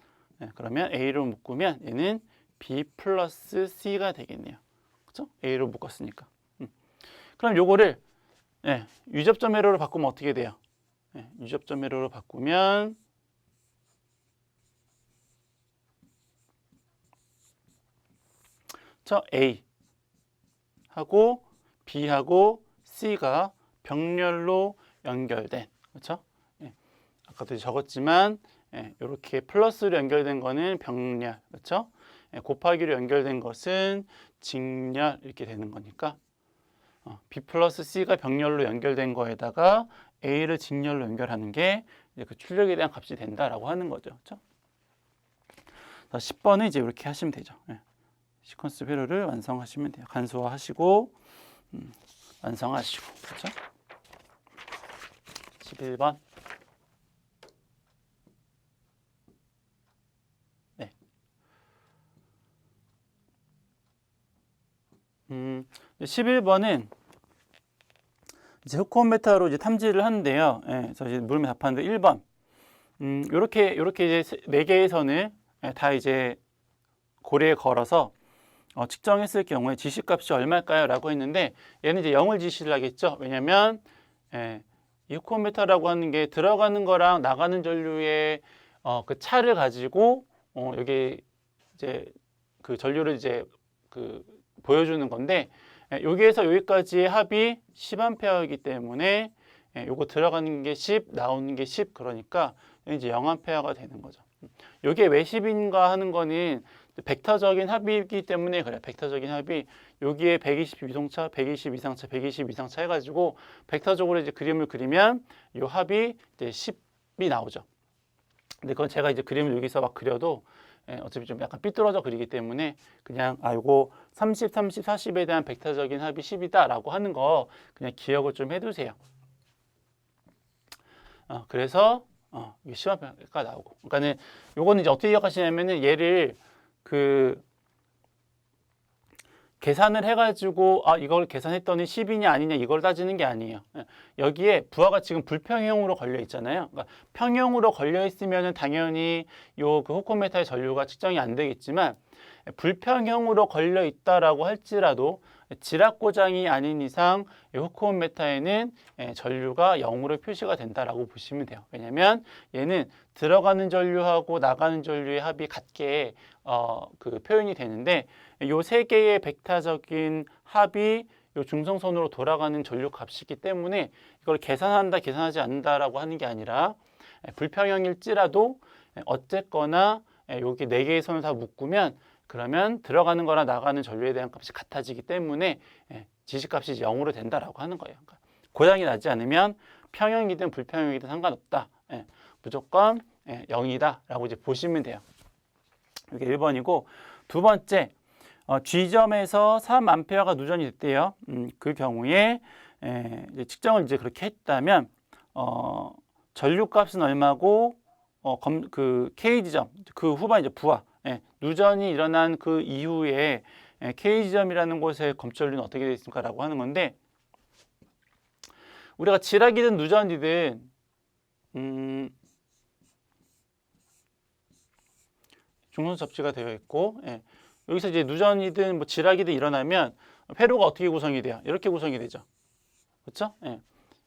그러면 A로 묶으면 얘는 B 플러스 C가 되겠네요. 그렇죠? A로 묶었으니까. 그럼 요거를 유접점 회로로 바꾸면 어떻게 돼요? 유접점 회로로 바꾸면 A 하고 B하고 C가 병렬로 연결된, 그렇죠? 아까도 적었지만 이렇게 플러스로 연결된 거는 병렬, 그렇죠? 곱하기로 연결된 것은 직렬 이렇게 되는 거니까 B 플러스 C가 병렬로 연결된 거에다가 A를 직렬로 연결하는 게 이제 그 출력에 대한 값이 된다라고 하는 거죠. 그렇죠? 10번은 이제 이렇게 하시면 되죠. 시퀀스 회로를 완성하시면 돼요. 간소화하시고 완성하시고, 그렇죠? 11번. 네. 11번은 이제 후크온 메타로 이제 탐지를 하는데요. 그래서 이제 물음에 답하는데 1번. 요렇게 이제 4개의 선을 다 이제 고리에 걸어서 측정했을 경우에 지시값이 얼마일까요? 라고 했는데, 얘는 이제 0을 지시를 하겠죠. 왜냐면 이 후크온 메타라고 하는 게 들어가는 거랑 나가는 전류의 그 차를 가지고 여기 이제 그 전류를 이제 그 보여주는 건데, 여기에서 여기까지의 합이 10A이기 때문에 요거 들어가는 게 10, 나오는 게 10, 그러니까 이제 0A가 되는 거죠. 요게 왜 10인가 하는 거는 벡터적인 합이기 때문에 그래요. 벡터적인 합이 여기에 120 이동차, 120 이상차, 120 이상차 해가지고 벡터적으로 이제 그림을 그리면 요 합이 이제 10이 나오죠. 근데 그건 제가 이제 그림을 여기서 막 그려도 어차피 좀 약간 삐뚤어져 그리기 때문에 그냥 요거 30, 30, 40에 대한 벡터적인 합이 10이다 라고 하는 거 그냥 기억을 좀 해두세요. 그래서 이게 10A가 나오고, 그러니까는 요거는 이제 어떻게 기억하시냐면은 얘를 그 계산을 해가지고 이걸 계산했더니 10이냐 아니냐 이걸 따지는 게 아니에요. 여기에 부하가 지금 불평형으로 걸려 있잖아요. 그러니까 평형으로 걸려 있으면은 당연히 요 그 후크온 메타의 전류가 측정이 안 되겠지만, 불평형으로 걸려 있다라고 할지라도 지락 고장이 아닌 이상 이 후크온 메타에는 전류가 0으로 표시가 된다라고 보시면 돼요. 왜냐하면 얘는 들어가는 전류하고 나가는 전류의 합이 같게 그 표현이 되는데, 요 세 개의 벡터적인 합이 요 중성선으로 돌아가는 전류 값이기 때문에 이걸 계산한다, 계산하지 않는다라고 하는 게 아니라 불평형일지라도 어쨌거나 여기 4개의 선을 다 묶으면 그러면 들어가는 거나 나가는 전류에 대한 값이 같아지기 때문에 지시값이 0으로 된다라고 하는 거예요. 그러니까 고장이 나지 않으면 평형이든 불평형이든 상관없다. 무조건 0이다 라고 이제 보시면 돼요. 이게 1번이고, 두 번째, G점에서 3A가 누전이 됐대요. 그 경우에 이제 측정을 이제 그렇게 했다면 전류값은 얼마고 그 K지점, 그 후반 이제 부하, 누전이 일어난 그 이후에 K지점이라는 곳의 검출률은 어떻게 되어 있을까 라고 하는 건데, 우리가 지락이든 누전이든 중선 접지가 되어 있고, 여기서 이제 누전이든 뭐 지락이든 일어나면 회로가 어떻게 구성이 돼요? 이렇게 구성이 되죠. 그렇죠?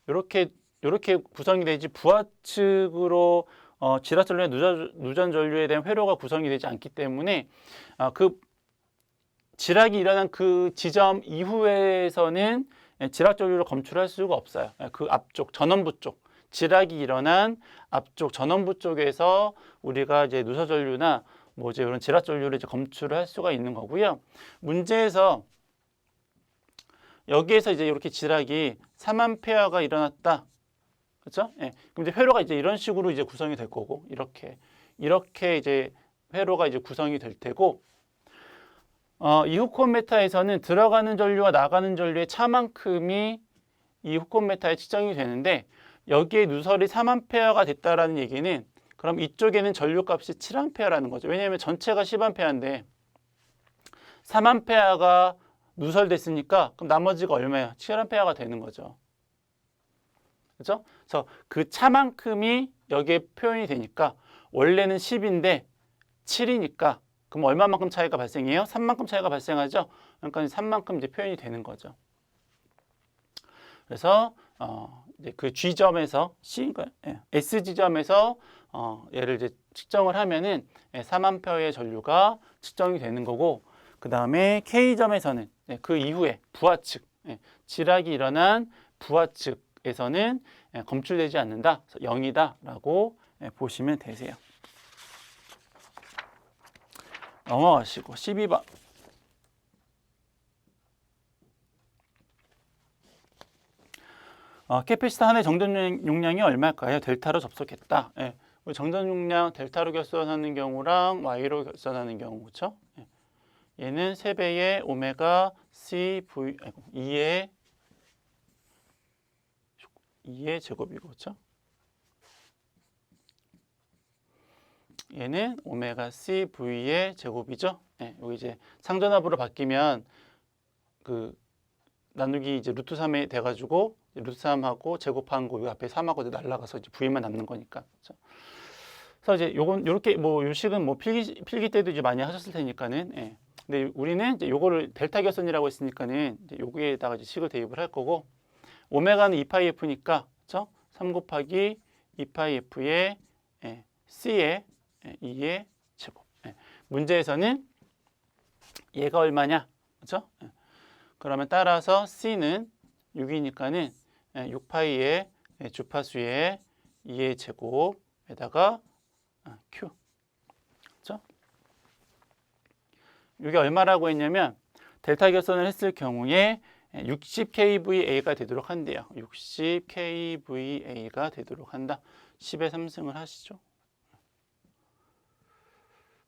이렇게 구성이 되지, 부하 측으로 지락 전류나 누전 전류에 대한 회로가 구성이 되지 않기 때문에 그 지락이 일어난 그 지점 이후에서는 지락 전류를 검출할 수가 없어요. 그 앞쪽 전원부 쪽, 지락이 일어난 앞쪽 전원부 쪽에서 우리가 이제 누설 전류나 뭐 이제 이런 지락 전류를 이제 검출을 할 수가 있는 거고요. 문제에서 여기에서 이제 이렇게 지락이 3A가 일어났다. 그렇죠? 그럼 이제 회로가 이제 이런 식으로 이제 구성이 될 거고, 이렇게 이제 회로가 이제 구성이 될 테고, 이 후크온 메타에서는 들어가는 전류와 나가는 전류의 차만큼이 이 후콘메탈이 측정이 되는데 여기에 누설이 3A가 됐다라는 얘기는 그럼 이쪽에는 전류값이 7A라는 거죠. 왜냐하면 전체가 10A인데 3A가 누설됐으니까 그럼 나머지가 얼마예요? 7A가 되는 거죠. 그렇죠? 그래서 그 차만큼이 여기에 표현이 되니까 원래는 10인데 7이니까 그럼 얼마만큼 차이가 발생해요? 3만큼 차이가 발생하죠. 그러니까 3만큼 이제 표현이 되는 거죠. 그래서 이제 그 G점에서 C인가요? 예, S 지점에서 얘를 이제 측정을 하면은 3A의 전류가 측정이 되는 거고, 그 다음에 K점에서는 그 이후에 부하측, 지락이 일어난 부하측에서는 검출되지 않는다, 0이다라고 보시면 되세요. 넘어가시고 12번. 캐패시터 하나의 정전 용량이 얼마일까요? 델타로 접속했다. 정전 용량 델타로 결선하는 경우랑 Y로 결선하는 경우, 그렇죠? 얘는 3배의 오메가 C V 2의 제곱이고, 그렇죠? 얘는 오메가 C V의 제곱이죠. 여기 이제 상전압으로 바뀌면 그 나누기 이제 루트 3이 돼가지고 루트 3하고 제곱한 거 요 앞에 3하고 날라가서 이제 V만 남는 거니까. 그렇죠? 그래서 이제 요건 요렇게 뭐 요식은 뭐 필기 때도 이제 많이 하셨을 테니까는. 근데 우리는 이제 요거를 델타 결선이라고 했으니까는 이제 여기에다가 이제 식을 대입을 할 거고, 오메가는 2파이F니까, 그렇죠? 3 곱하기 2파이F의 C의 2의 제곱. 문제에서는 얘가 얼마냐, 그렇죠? 그러면 따라서 C는 6이니까는 6파이의 주파수의 2의 제곱에다가 Q. 그렇죠? 이게 얼마라고 했냐면 델타 결선을 했을 경우에 60kVA가 되도록 한대요. 60kVA가 되도록 한다. 10의 3승을 하시죠.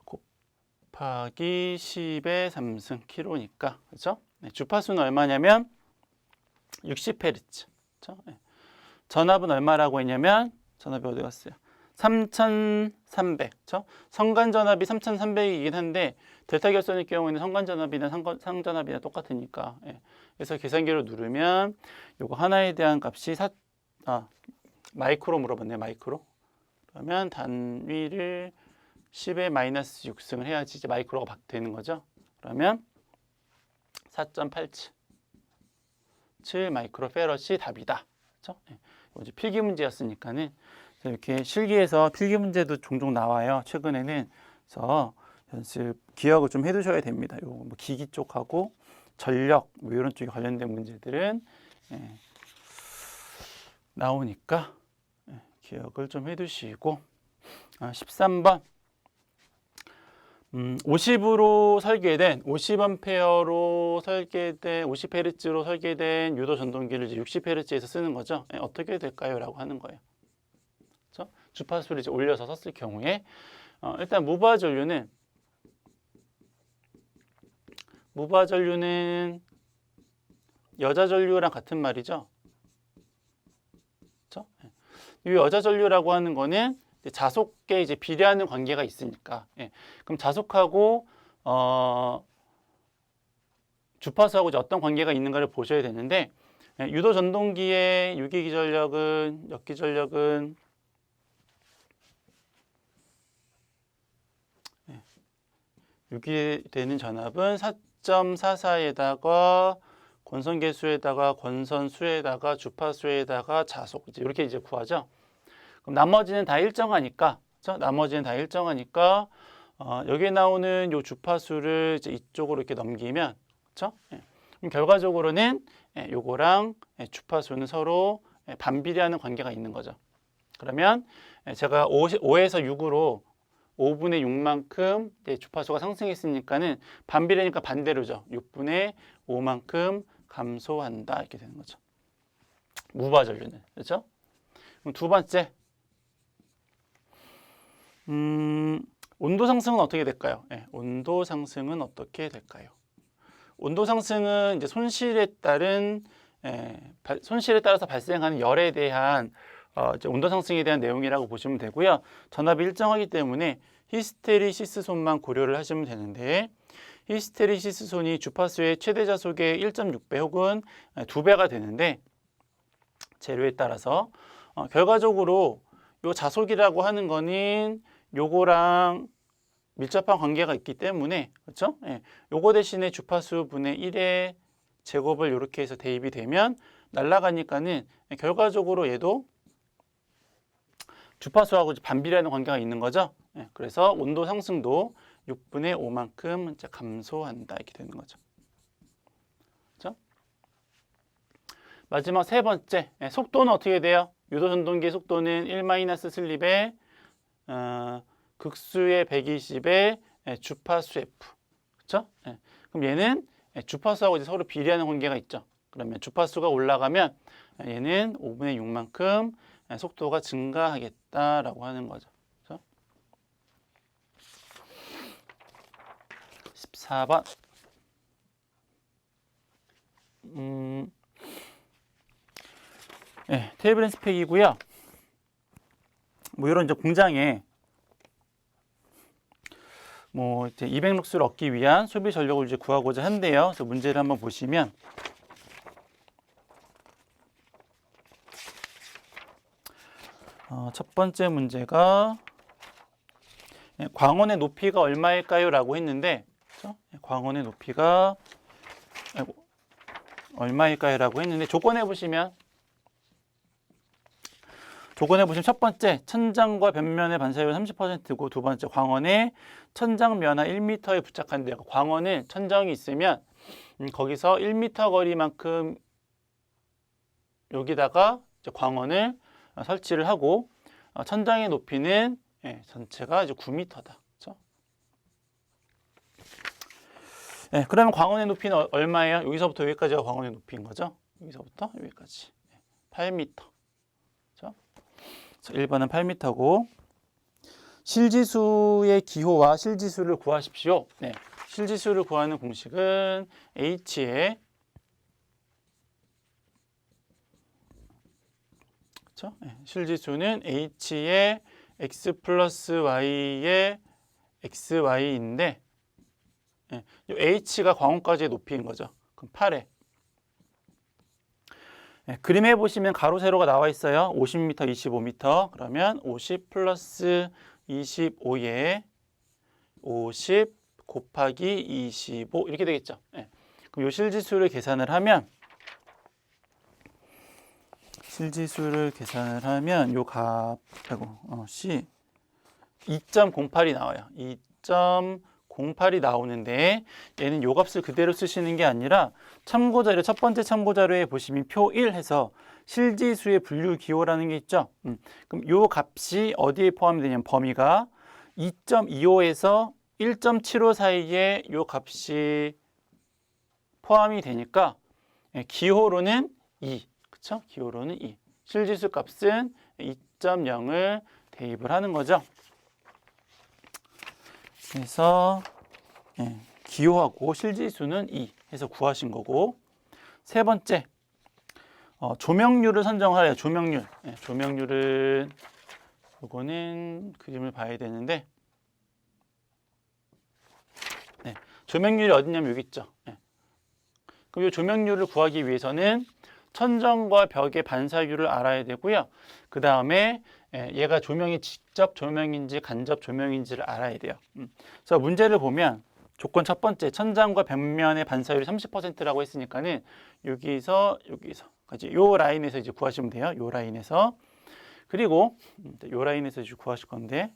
곱하기 10의 3승 킬로니까, 그렇죠? 주파수는 얼마냐면 60Hz. 그렇죠? 전압은 얼마라고 했냐면, 전압이 어디 갔어요? 3300. 그렇죠? 성간 전압이 3300이긴 한데 델타 결선의 경우에는 성간 전압이나 상전압이나 똑같으니까. 그래서 계산기로 누르면 요거 하나에 대한 값이 마이크로 물어봤네요. 마이크로. 그러면 단위를 10의 마이너스 6승을 해야지 이제 마이크로가 되는 거죠. 그러면 4.87 마이크로 페럿이 답이다. 그렇죠? 이제 필기 문제였으니까는 이렇게 실기에서 필기 문제도 종종 나와요. 최근에는. 그래서 연습 기억을 좀 해두셔야 됩니다. 요 뭐 기기 쪽하고 전력 뭐 이런 쪽에 관련된 문제들은 나오니까 기억을 좀 해두시고. 13번. 50으로 설계된 50A로 설계된 50Hz로 설계된 유도 전동기를 이제 60Hz에서 쓰는 거죠. 어떻게 될까요? 라고 하는 거예요. 그렇죠? 주파수를 이제 올려서 썼을 경우에 일단 무부하 전류는 여자 전류랑 같은 말이죠. 그렇죠? 이 여자 전류라고 하는 거는 자속에 이제 비례하는 관계가 있으니까. 그럼 자속하고 주파수하고 이제 어떤 관계가 있는가를 보셔야 되는데, 유도 전동기의 유기기전력은 역기전력은 유기되는 전압은 4.44에다가 권선계수에다가 권선수에다가 주파수에다가 자속, 이제 이렇게 이제 구하죠. 그럼 나머지는 다 일정하니까, 그렇죠? 나머지는 다 일정하니까 여기에 나오는 요 주파수를 이제 이쪽으로 이렇게 넘기면, 그렇죠? 그럼 결과적으로는 요거랑 주파수는 서로 반비례하는 관계가 있는 거죠. 그러면 제가 5에서 6으로 5분의 6만큼 주파수가 상승했으니까는 반비례니까 반대로죠. 6분의 5만큼 감소한다, 이렇게 되는 거죠. 무부하 전류는. 그렇죠? 그럼 두 번째. 온도 상승은 어떻게 될까요? 온도 상승은 어떻게 될까요? 온도 상승은 이제 손실에 따른 손실에 따라서 발생하는 열에 대한 이제 온도 상승에 대한 내용이라고 보시면 되고요. 전압이 일정하기 때문에 히스테리시스 손만 고려를 하시면 되는데 히스테리시스 손이 주파수의 최대 자속의 1.6배 혹은 2배가 되는데 재료에 따라서 결과적으로 요 자속이라고 하는 거는 요거랑 밀접한 관계가 있기 때문에 그렇죠? 예, 요거 대신에 주파수 분의 1의 제곱을 이렇게 해서 대입이 되면 날아가니까는 결과적으로 얘도 주파수하고 반비례하는 관계가 있는 거죠. 예, 그래서 온도 상승도 6분의 5만큼 이제 감소한다 이렇게 되는 거죠. 그렇죠? 마지막 세 번째 속도는 어떻게 돼요? 유도 전동기의 속도는 1 슬립에 극수의 120의 주파수 F. 그렇죠? 예. 그럼 얘는 주파수하고 이제 서로 비례하는 관계가 있죠. 그러면 주파수가 올라가면 얘는 5분의 6만큼 속도가 증가하겠다라고 하는 거죠. 그렇죠? 14번. 네, 테이블 앤 스펙이고요. 뭐 이런 이제 공장에 뭐 이제 200룩스를 얻기 위한 소비 전력을 이제 구하고자 한대요. 그래서 문제를 한번 보시면 첫 번째 문제가 광원의 높이가 얼마일까요? 라고 했는데 그렇죠? 광원의 높이가 얼마일까요? 라고 했는데 조건해 보시면 첫 번째 천장과 변면의 반사율 30%고 두 번째 광원의 천장 면하 1m에 부착한대요. 광원은 천장이 있으면 거기서 1m 거리만큼 여기다가 이제 광원을 설치를 하고 천장의 높이는 전체가 이제 9m다. 그렇죠? 그러면 광원의 높이는 얼마예요? 여기서부터 여기까지가 광원의 높이인 거죠. 여기서부터 여기까지 8m. 그렇죠? 1번은 8m고 실지수의 기호와 실지수를 구하십시오. 실지수를 구하는 공식은 H의 그렇죠? 실지수는 H의 X 플러스 Y의 XY인데 이 H가 광원까지의 높이인 거죠. 그럼 8에 그림에 보시면 가로 세로가 나와 있어요. 50m, 25m. 그러면 50 플러스 25에 50 곱하기 25 이렇게 되겠죠. 그럼 이 실지수를 계산을 하면 요 값 C 2.08이 나와요. 2.08이 나오는데 얘는 요 값을 그대로 쓰시는 게 아니라 참고자료 첫 번째 참고자료에 보시면 표 1 해서 실지수의 분류 기호라는 게 있죠. 그럼 요 값이 어디에 포함이 되냐면 범위가 2.25에서 1.75 사이에 요 값이 포함이 되니까 기호로는 2. 그렇죠? 기호로는 2. 실지수 값은 2.0을 대입을 하는 거죠. 그래서 기호하고 실지수는 2 해서 구하신 거고 세 번째 조명률을 선정하래요. 조명률. 조명률은 요거는 그림을 봐야 되는데 조명률이 어디냐면 여기 있죠. 그럼 이 조명률을 구하기 위해서는 천정과 벽의 반사율을 알아야 되고요. 그 다음에 얘가 조명이 직접 조명인지 간접 조명인지를 알아야 돼요. 그래서 문제를 보면 조건 첫 번째 천장과 벽면의 반사율이 30%라고 했으니까는 여기서까지 요 라인에서 이제 구하시면 돼요. 요 라인에서 그리고 요 라인에서 이제 구하실 건데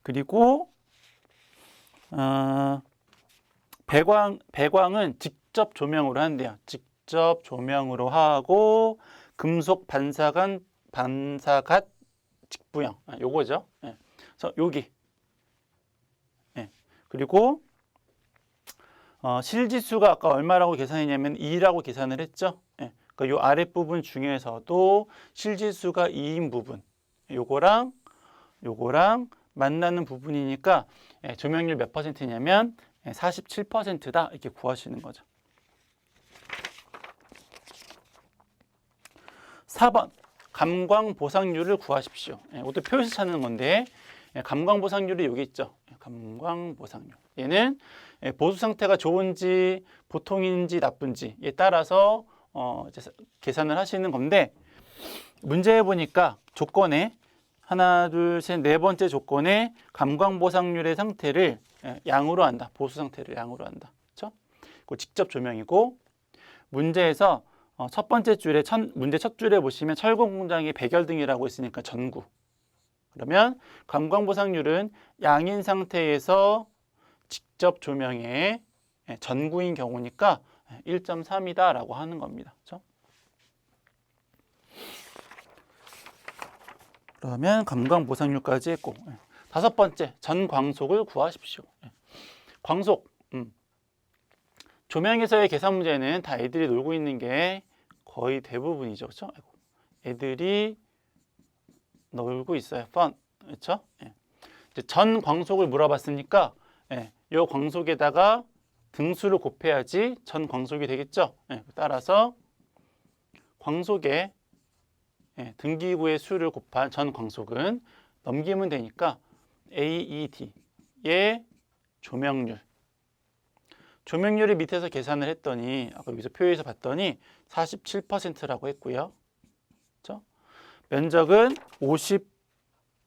그리고 배광은 직접 조명으로 한대요. 직접 조명으로 하고 금속 반사갓 직부형 요거죠. 그래서 여기 그리고 실지수가 아까 얼마라고 계산했냐면 2라고 계산을 했죠. 그러니까 요 아랫부분 중에서도 실지수가 2인 부분 요거랑 만나는 부분이니까 조명률 몇 %냐면 47%다 이렇게 구하시는 거죠. 4번 감광 보상률을 구하십시오. 이것도 표에서 찾는 건데 감광 보상률이 여기 있죠. 감광 보상률. 얘는 보수 상태가 좋은지 보통인지 나쁜지에 따라서 이제 계산을 하시는 건데 문제에 보니까 조건에 하나, 둘, 셋, 네 번째 조건에 감광 보상률의 상태를 양으로 한다. 보수 상태를 양으로 한다. 그렇죠? 그 직접 조명이고 문제에서 첫 번째 줄에 문제 첫 줄에 보시면 철공 공장이 백열등이라고 있으니까 전구. 그러면 감광 보상률은 양인 상태에서 직접 조명의 전구인 경우니까 1.3이다라고 하는 겁니다. 그렇죠? 그러면 감광 보상률까지 했고 다섯 번째 전광속을 구하십시오. 광속 조명에서의 계산 문제는 다 애들이 놀고 있는 게 거의 대부분이죠. 그렇죠? 애들이 놀고 있어요. fun. 그렇죠? 전 광속을 물어봤으니까 이 광속에다가 등수를 곱해야지 전 광속이 되겠죠. 따라서 광속의 등기구의 수를 곱한 전 광속은 넘기면 되니까 AED의 조명률. 조명률을 밑에서 계산을 했더니 아까 여기서 표에서 봤더니 47%라고 했고요. 그렇죠? 면적은 50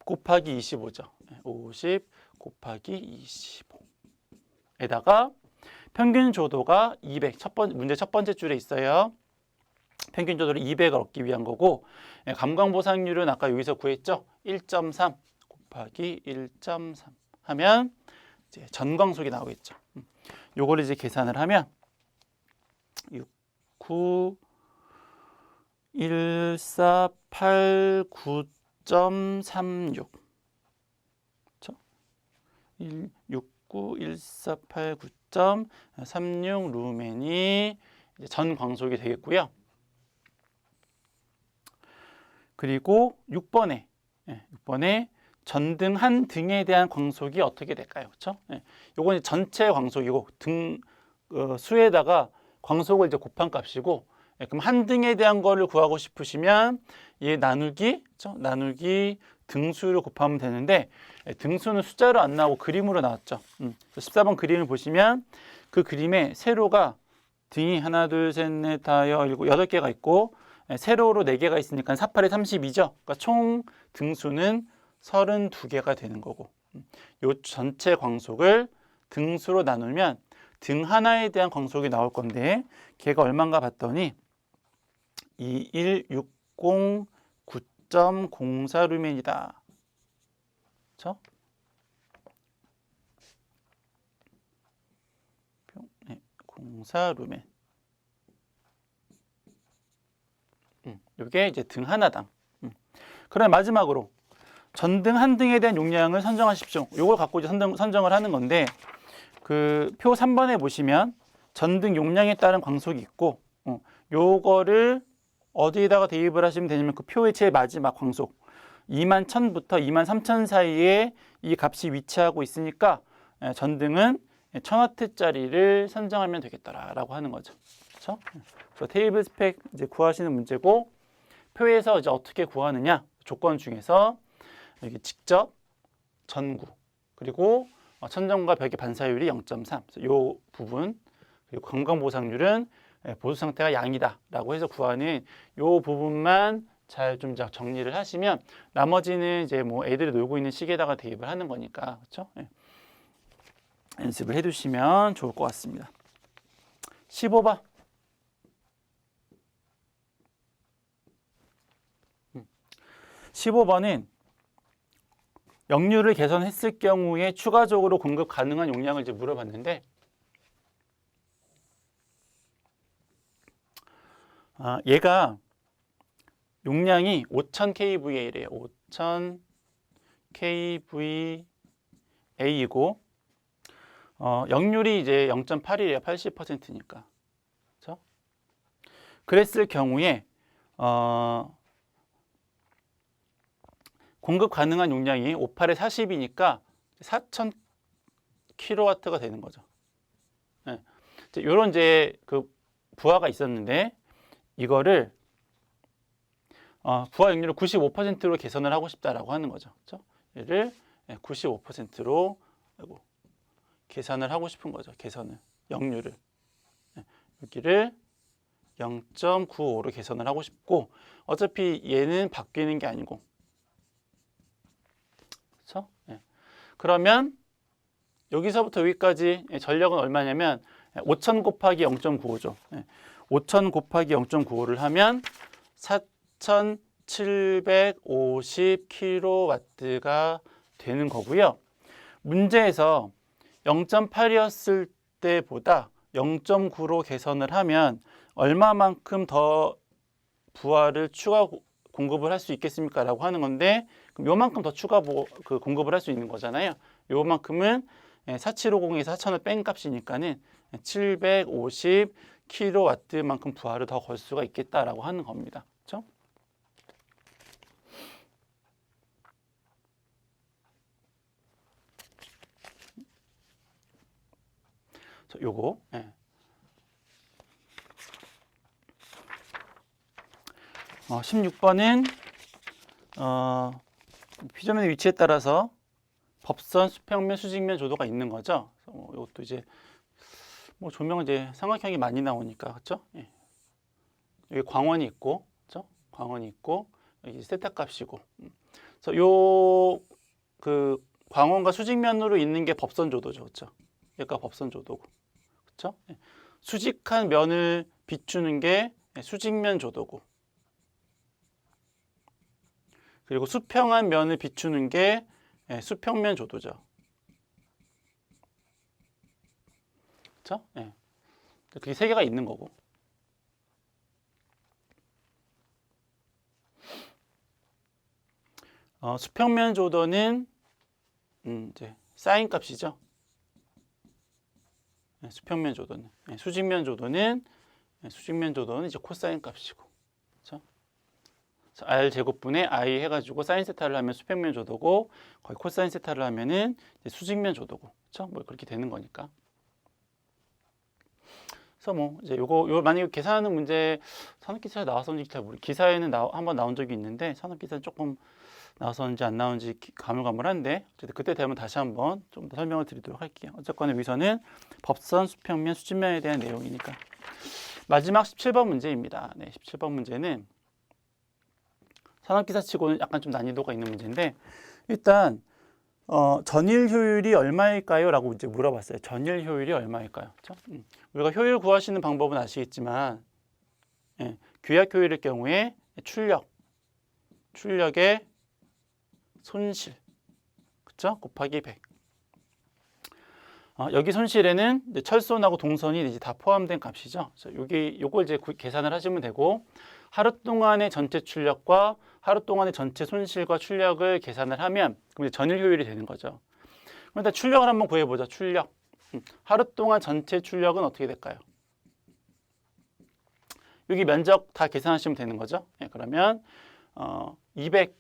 곱하기 25죠. 50 곱하기 25에다가 평균 조도가 200. 문제 첫 번째 줄에 있어요. 평균 조도를 200을 얻기 위한 거고 감광 보상률은 아까 여기서 구했죠. 1.3 곱하기 1.3 하면 이제 전광속이 나오겠죠. 요거를 이제 계산을 하면 6, 9, 1, 4, 8, 9.36 그렇죠? 6, 9, 1, 4, 8, 9.36 루멘이 전 광속이 되겠고요. 그리고 6번에 전등 한 등에 대한 광속이 어떻게 될까요? 그렇죠? 요건 전체 광속이고 등 수에다가 광속을 이제 곱한 값이고 그럼 한 등에 대한 거를 구하고 싶으시면 얘 나누기 그렇죠? 나누기 등수를 곱하면 되는데 등수는 숫자로 안 나오고 그림으로 나왔죠. 14번 그림을 보시면 그 그림에 세로가 등이 하나, 둘, 셋, 넷, 다, 여덟 개가 있고 세로로 4개가 있으니까 4, 8에 32죠. 그러니까 총 등수는 32개가 되는 거고 이 전체 광속을 등수로 나누면 등 하나에 대한 광속이 나올 건데 걔가 얼마인가 봤더니 2160 9.04 루멘이다. 그렇죠? 네, 04 루멘. 이게 이제 등 하나당. 그럼 마지막으로 전등 한 등에 대한 용량을 선정하십시오. 이걸 갖고 이제 선정을 하는 건데 그 표 3번에 보시면 전등 용량에 따른 광속이 있고 요거를 어디에다가 대입을 하시면 되냐면 그 표의 제일 마지막 광속 21,000부터 23,000 사이에 이 값이 위치하고 있으니까 전등은 1000W짜리를 선정하면 되겠다라고 하는 거죠. 그렇죠? 그래서 테이블 스펙 이제 구하시는 문제고 표에서 이제 어떻게 구하느냐 조건 중에서 여기 직접 전구 그리고 천정과 벽의 반사율이 0.3. 이 부분 그리고 감광 보상률은 보수 상태가 양이다라고 해서 구하는 이 부분만 잘 좀 정리를 하시면 나머지는 이제 뭐 애들이 놀고 있는 시계에다가 대입을 하는 거니까 그렇죠? 연습을 해두시면 좋을 것 같습니다. 15번. 15번은 역류를 개선했을 경우에 추가적으로 공급 가능한 용량을 이제 물어봤는데 얘가 용량이 5000kVA래요. 5000kVA이고 역률이 이제 0.8이래요. 80%니까. 그렇죠? 그랬을 경우에 공급 가능한 용량이 58에 40이니까 4000kW가 되는 거죠. 네. 이런 이제 그 부하가 있었는데 이거를 부하 역률을 95%로 개선을 하고 싶다라고 하는 거죠. 그렇죠? 얘를 95%로 계산을 하고 싶은 거죠. 개선을 역률을 여기를 0.95로 개선을 하고 싶고 어차피 얘는 바뀌는 게 아니고 그렇죠? 그러면 여기서부터 여기까지 전력은 얼마냐면 5000 곱하기 0.95죠. 5000 곱하기 0.95를 하면 4750kW가 되는 거고요. 문제에서 0.8이었을 때보다 0.9로 개선을 하면 얼마만큼 더 부하를 추가 공급을 할 수 있겠습니까? 라고 하는 건데 그럼 요만큼 더 추가 공급을 할 수 있는 거잖아요. 요만큼은 4750에서 4000을 뺀 값이니까는 750kW만큼 부하를 더 걸 수가 있겠다라고 하는 겁니다. 그렇죠? 요거 16번은 피조면의 위치에 따라서 법선, 수평면, 수직면 조도가 있는 거죠. 이것도 이제 조명은 이제 삼각형이 많이 나오니까 그렇죠? 여기 광원이 있고, 그렇죠? 광원이 있고 여기 세타 값이고. 그래서 요 그 광원과 수직면으로 있는 게 법선 조도죠, 그렇죠? 얘가 법선 조도고, 그렇죠? 수직한 면을 비추는 게 수직면 조도고. 그리고 수평한 면을 비추는 게 수평면 조도죠. 그렇죠? 그게 세 개가 있는 거고. 수평면 조도는 이제 사인 값이죠. 수평면 조도는 수직면 조도는 이제 코사인 값이고. r 제곱분의 i 해가지고 사인 세타를 하면 수평면 조도고 거의 코사인 세타를 하면은 이제 수직면 조도고, 그렇죠? 그렇게 되는 거니까. 그래서 이제 요거 만약에 계산하는 문제 산업기사에 나왔었는지 잘 모르겠어요. 기사에는 한번 나온 적이 있는데 산업기사는 조금 나왔었는지 안 나온지 가물가물한데 어쨌든 그때 되면 다시 한번 좀 더 설명을 드리도록 할게요. 어쨌거나 여기서는 법선, 수평면, 수직면에 대한 내용이니까. 마지막 17번 문제입니다. 17번 문제는 산업기사치고는 약간 좀 난이도가 있는 문제인데 일단 전일 효율이 얼마일까요? 라고 이제 물어봤어요. 전일 효율이 얼마일까요? 그렇죠? 우리가 효율 구하시는 방법은 아시겠지만 규약 효율의 경우에 출력의 손실, 그렇죠? 곱하기 100. 여기 손실에는 이제 철선하고 동선이 이제 다 포함된 값이죠. 요걸 이제 계산을 하시면 되고 하루 동안의 전체 출력과 하루 동안의 전체 손실과 출력을 계산을 하면 그럼 이제 전일 효율이 되는 거죠. 그럼 일단 출력을 한번 구해보자. 출력. 하루 동안 전체 출력은 어떻게 될까요? 여기 면적 다 계산하시면 되는 거죠. 그러면 200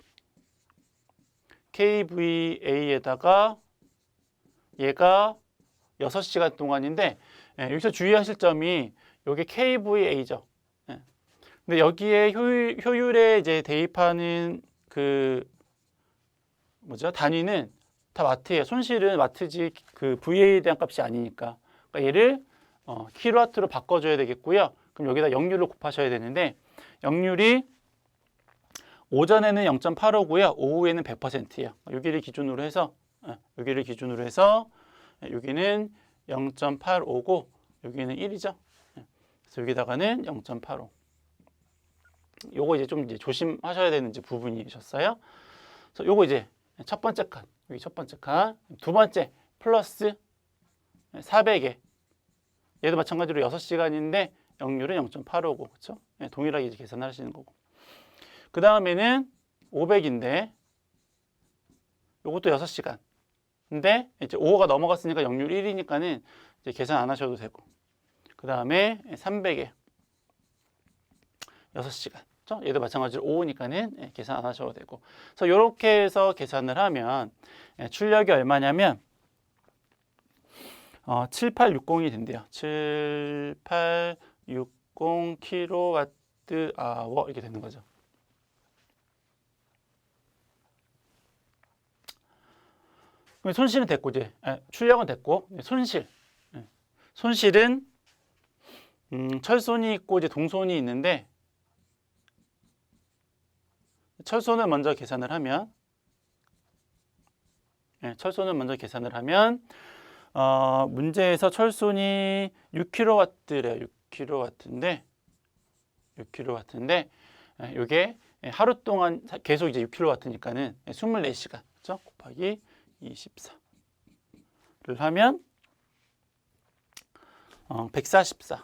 kVA에다가 얘가 6시간 동안인데 여기서 주의하실 점이 이게 kVA죠. 근데 여기에 효율에 이제 대입하는 단위는 다 와트예요. 손실은 와트지 그 VA에 대한 값이 아니니까. 그러니까 얘를 킬로와트로 바꿔줘야 되겠고요. 그럼 여기다 역률을 곱하셔야 되는데 역률이 오전에는 0.85고요. 오후에는 100%예요. 여기를 기준으로 해서 여기는 0.85고 여기는 1이죠. 그래서 여기다가는 0.85. 요거 이제 좀 조심하셔야 되는 부분이셨어요. 그래서 요거 이제 첫 번째 칸, 여기 첫 번째 칸, 두 번째 플러스 400에 얘도 마찬가지로 6시간인데 역률은 0.85고 그렇죠? 동일하게 이제 계산을 하시는 거고. 그 다음에는 500인데 요것도 6시간. 근데 이제 5호가 넘어갔으니까 역률 1이니까는 이제 계산 안 하셔도 되고. 그 다음에 300에 6시간. 그렇죠? 얘도 마찬가지로 5호니까는 계산 안 하셔도 되고. 그래서 이렇게 해서 계산을 하면 출력이 얼마냐면 7860이 된대요. 7860 kWh 이렇게 되는 거죠. 그럼 손실은 됐고 이제 출력은 됐고 손실. 손실은 철손이 있고 이제 동손이 있는데 철손을 먼저 계산을 하면 문제에서 철손이 6kW래요. 6kW인데 이게 하루 동안 계속 이제 6kW니까는 24시간 그렇죠? 곱하기 24를 하면 144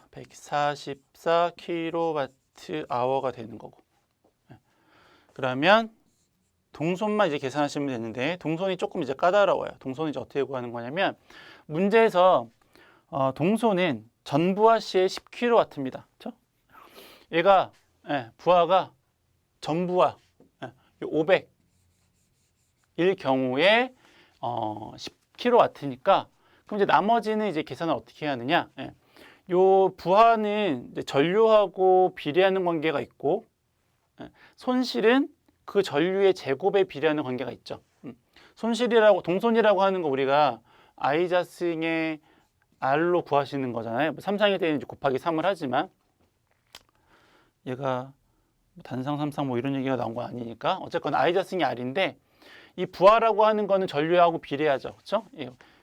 kWh가 되는 거고. 그러면 동손만 이제 계산하시면 되는데 동손이 조금 이제 까다로워요. 동손이 이제 어떻게 구하는 거냐면 문제에서 동손은 전부하 시의 10kW입니다. 그렇죠? 얘가 부하가 전부하 500일 경우에 10kW니까 그럼 이제 나머지는 이제 계산을 어떻게 하느냐? 요 부하는 이제 전류하고 비례하는 관계가 있고 손실은 그 전류의 제곱에 비례하는 관계가 있죠. 동손이라고 하는 거 우리가 I-의 R로 구하시는 거잖아요. 3상일 때는 이제 곱하기 3을 하지만 얘가 단상, 삼상 뭐 이런 얘기가 나온 거 아니니까 어쨌거나 I-의 R인데 이 부하라고 하는 거는 전류하고 비례하죠. 그렇죠?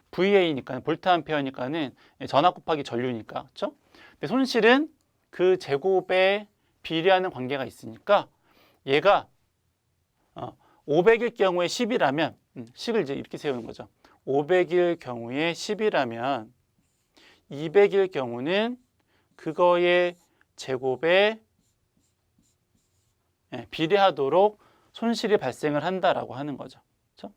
VA니까 볼트암페어니까는 전압 곱하기 전류니까. 그렇죠? 근데 손실은 그 제곱에 비례하는 관계가 있으니까 얘가 500일 경우에 10이라면 식을 이제 이렇게 세우는 거죠. 500일 경우에 10이라면 200일 경우는 그거의 제곱에 비례하도록 손실이 발생을 한다라고 하는 거죠. 그렇죠?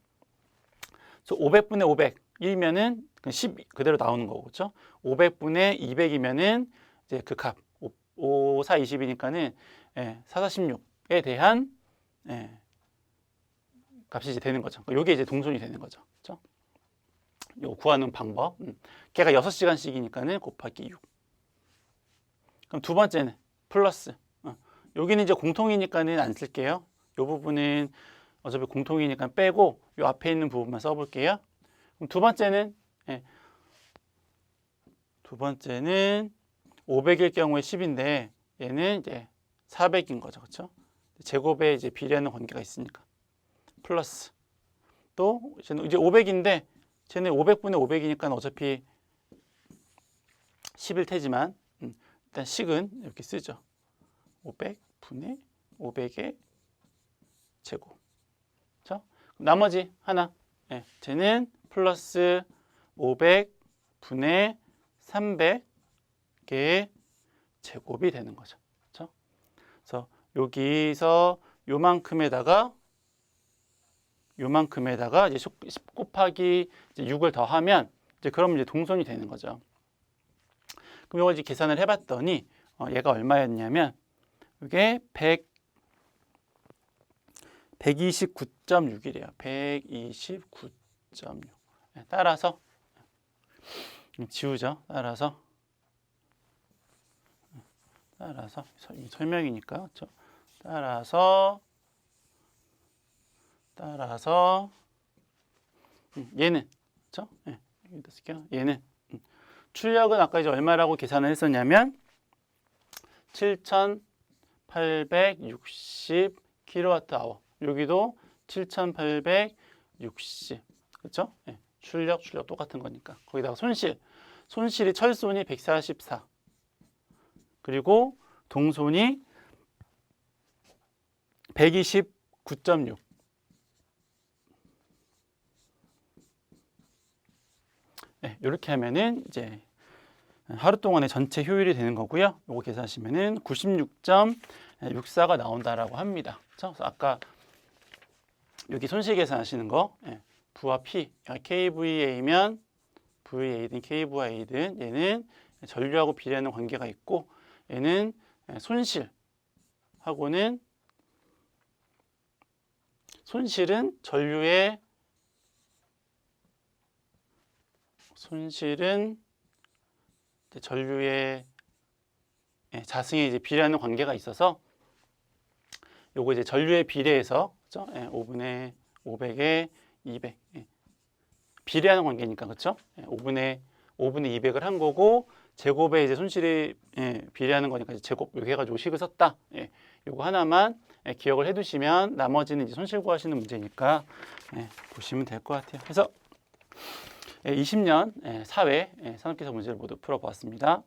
그래서 500분의 500이면은 10 그대로 나오는 거고, 그렇죠? 500분의 200이면은 이제 그 값 5, 4, 20이니까는 4, 4, 16에 대한 값이 이제 되는 거죠. 요게 이제 동손이 되는 거죠. 그렇죠? 요 구하는 방법. 걔가 6시간씩이니까는 곱하기 6. 그럼 두 번째는 플러스. 여기는 이제 공통이니까는 안 쓸게요. 요 부분은 어차피 공통이니까 빼고 요 앞에 있는 부분만 써볼게요. 그럼 두 번째는 500일 경우에 10인데 얘는 이제 400인 거죠. 그렇죠? 제곱에 이제 비례하는 관계가 있으니까. 플러스. 또 쟤는 이제 500인데 쟤는 500분의 500이니까 어차피 10일 테지만 일단 식은 이렇게 쓰죠. 500분의 500의 제곱. 그렇죠? 나머지 하나. 쟤는 플러스 500분의 300의 제곱이 되는 거죠. 그렇죠? 그래서 여기서 요만큼에다가 이제 10 곱하기 이제 6을 더하면 이제 그럼 이제 동손이 되는 거죠. 그럼 이걸 이제 계산을 해봤더니 얘가 얼마였냐면 이게 129.6이래요. 129.6. 따라서 지우죠. 따라서 설명이니까. 그렇죠? 따라서 얘는 그렇죠? 여기다 쓸게요. 얘는 출력은 아까 이제 얼마라고 계산을 했었냐면 7,860 kWh. 여기도 7,860. 그렇죠? 출력 똑같은 거니까. 거기다가 손실이 철손이 144. 그리고 동손이 129.6. 이렇게 하면은 이제 하루 동안의 전체 효율이 되는 거고요. 이거 계산하시면은 96.64가 나온다라고 합니다. 그래서 아까 여기 손실 계산하시는 거, 부하 P, KVA면 VA든 KVA든 얘는 전류하고 비례하는 관계가 있고 얘는 손실은 전류의 자승에 이제 비례하는 관계가 있어서 요거 이제 전류에 비례해서 그렇죠? 5분의 500에 200 비례하는 관계니까 그렇죠? 5분의 200을 한 거고 제곱에 이제 손실이 비례하는 거니까 이제 제곱 이렇게 해가지고 식을 썼다. 요거 하나만 기억을 해두시면 나머지는 이제 손실 구하시는 문제니까 보시면 될 것 같아요. 그래서 20년 사회 산업기사 문제를 모두 풀어보았습니다.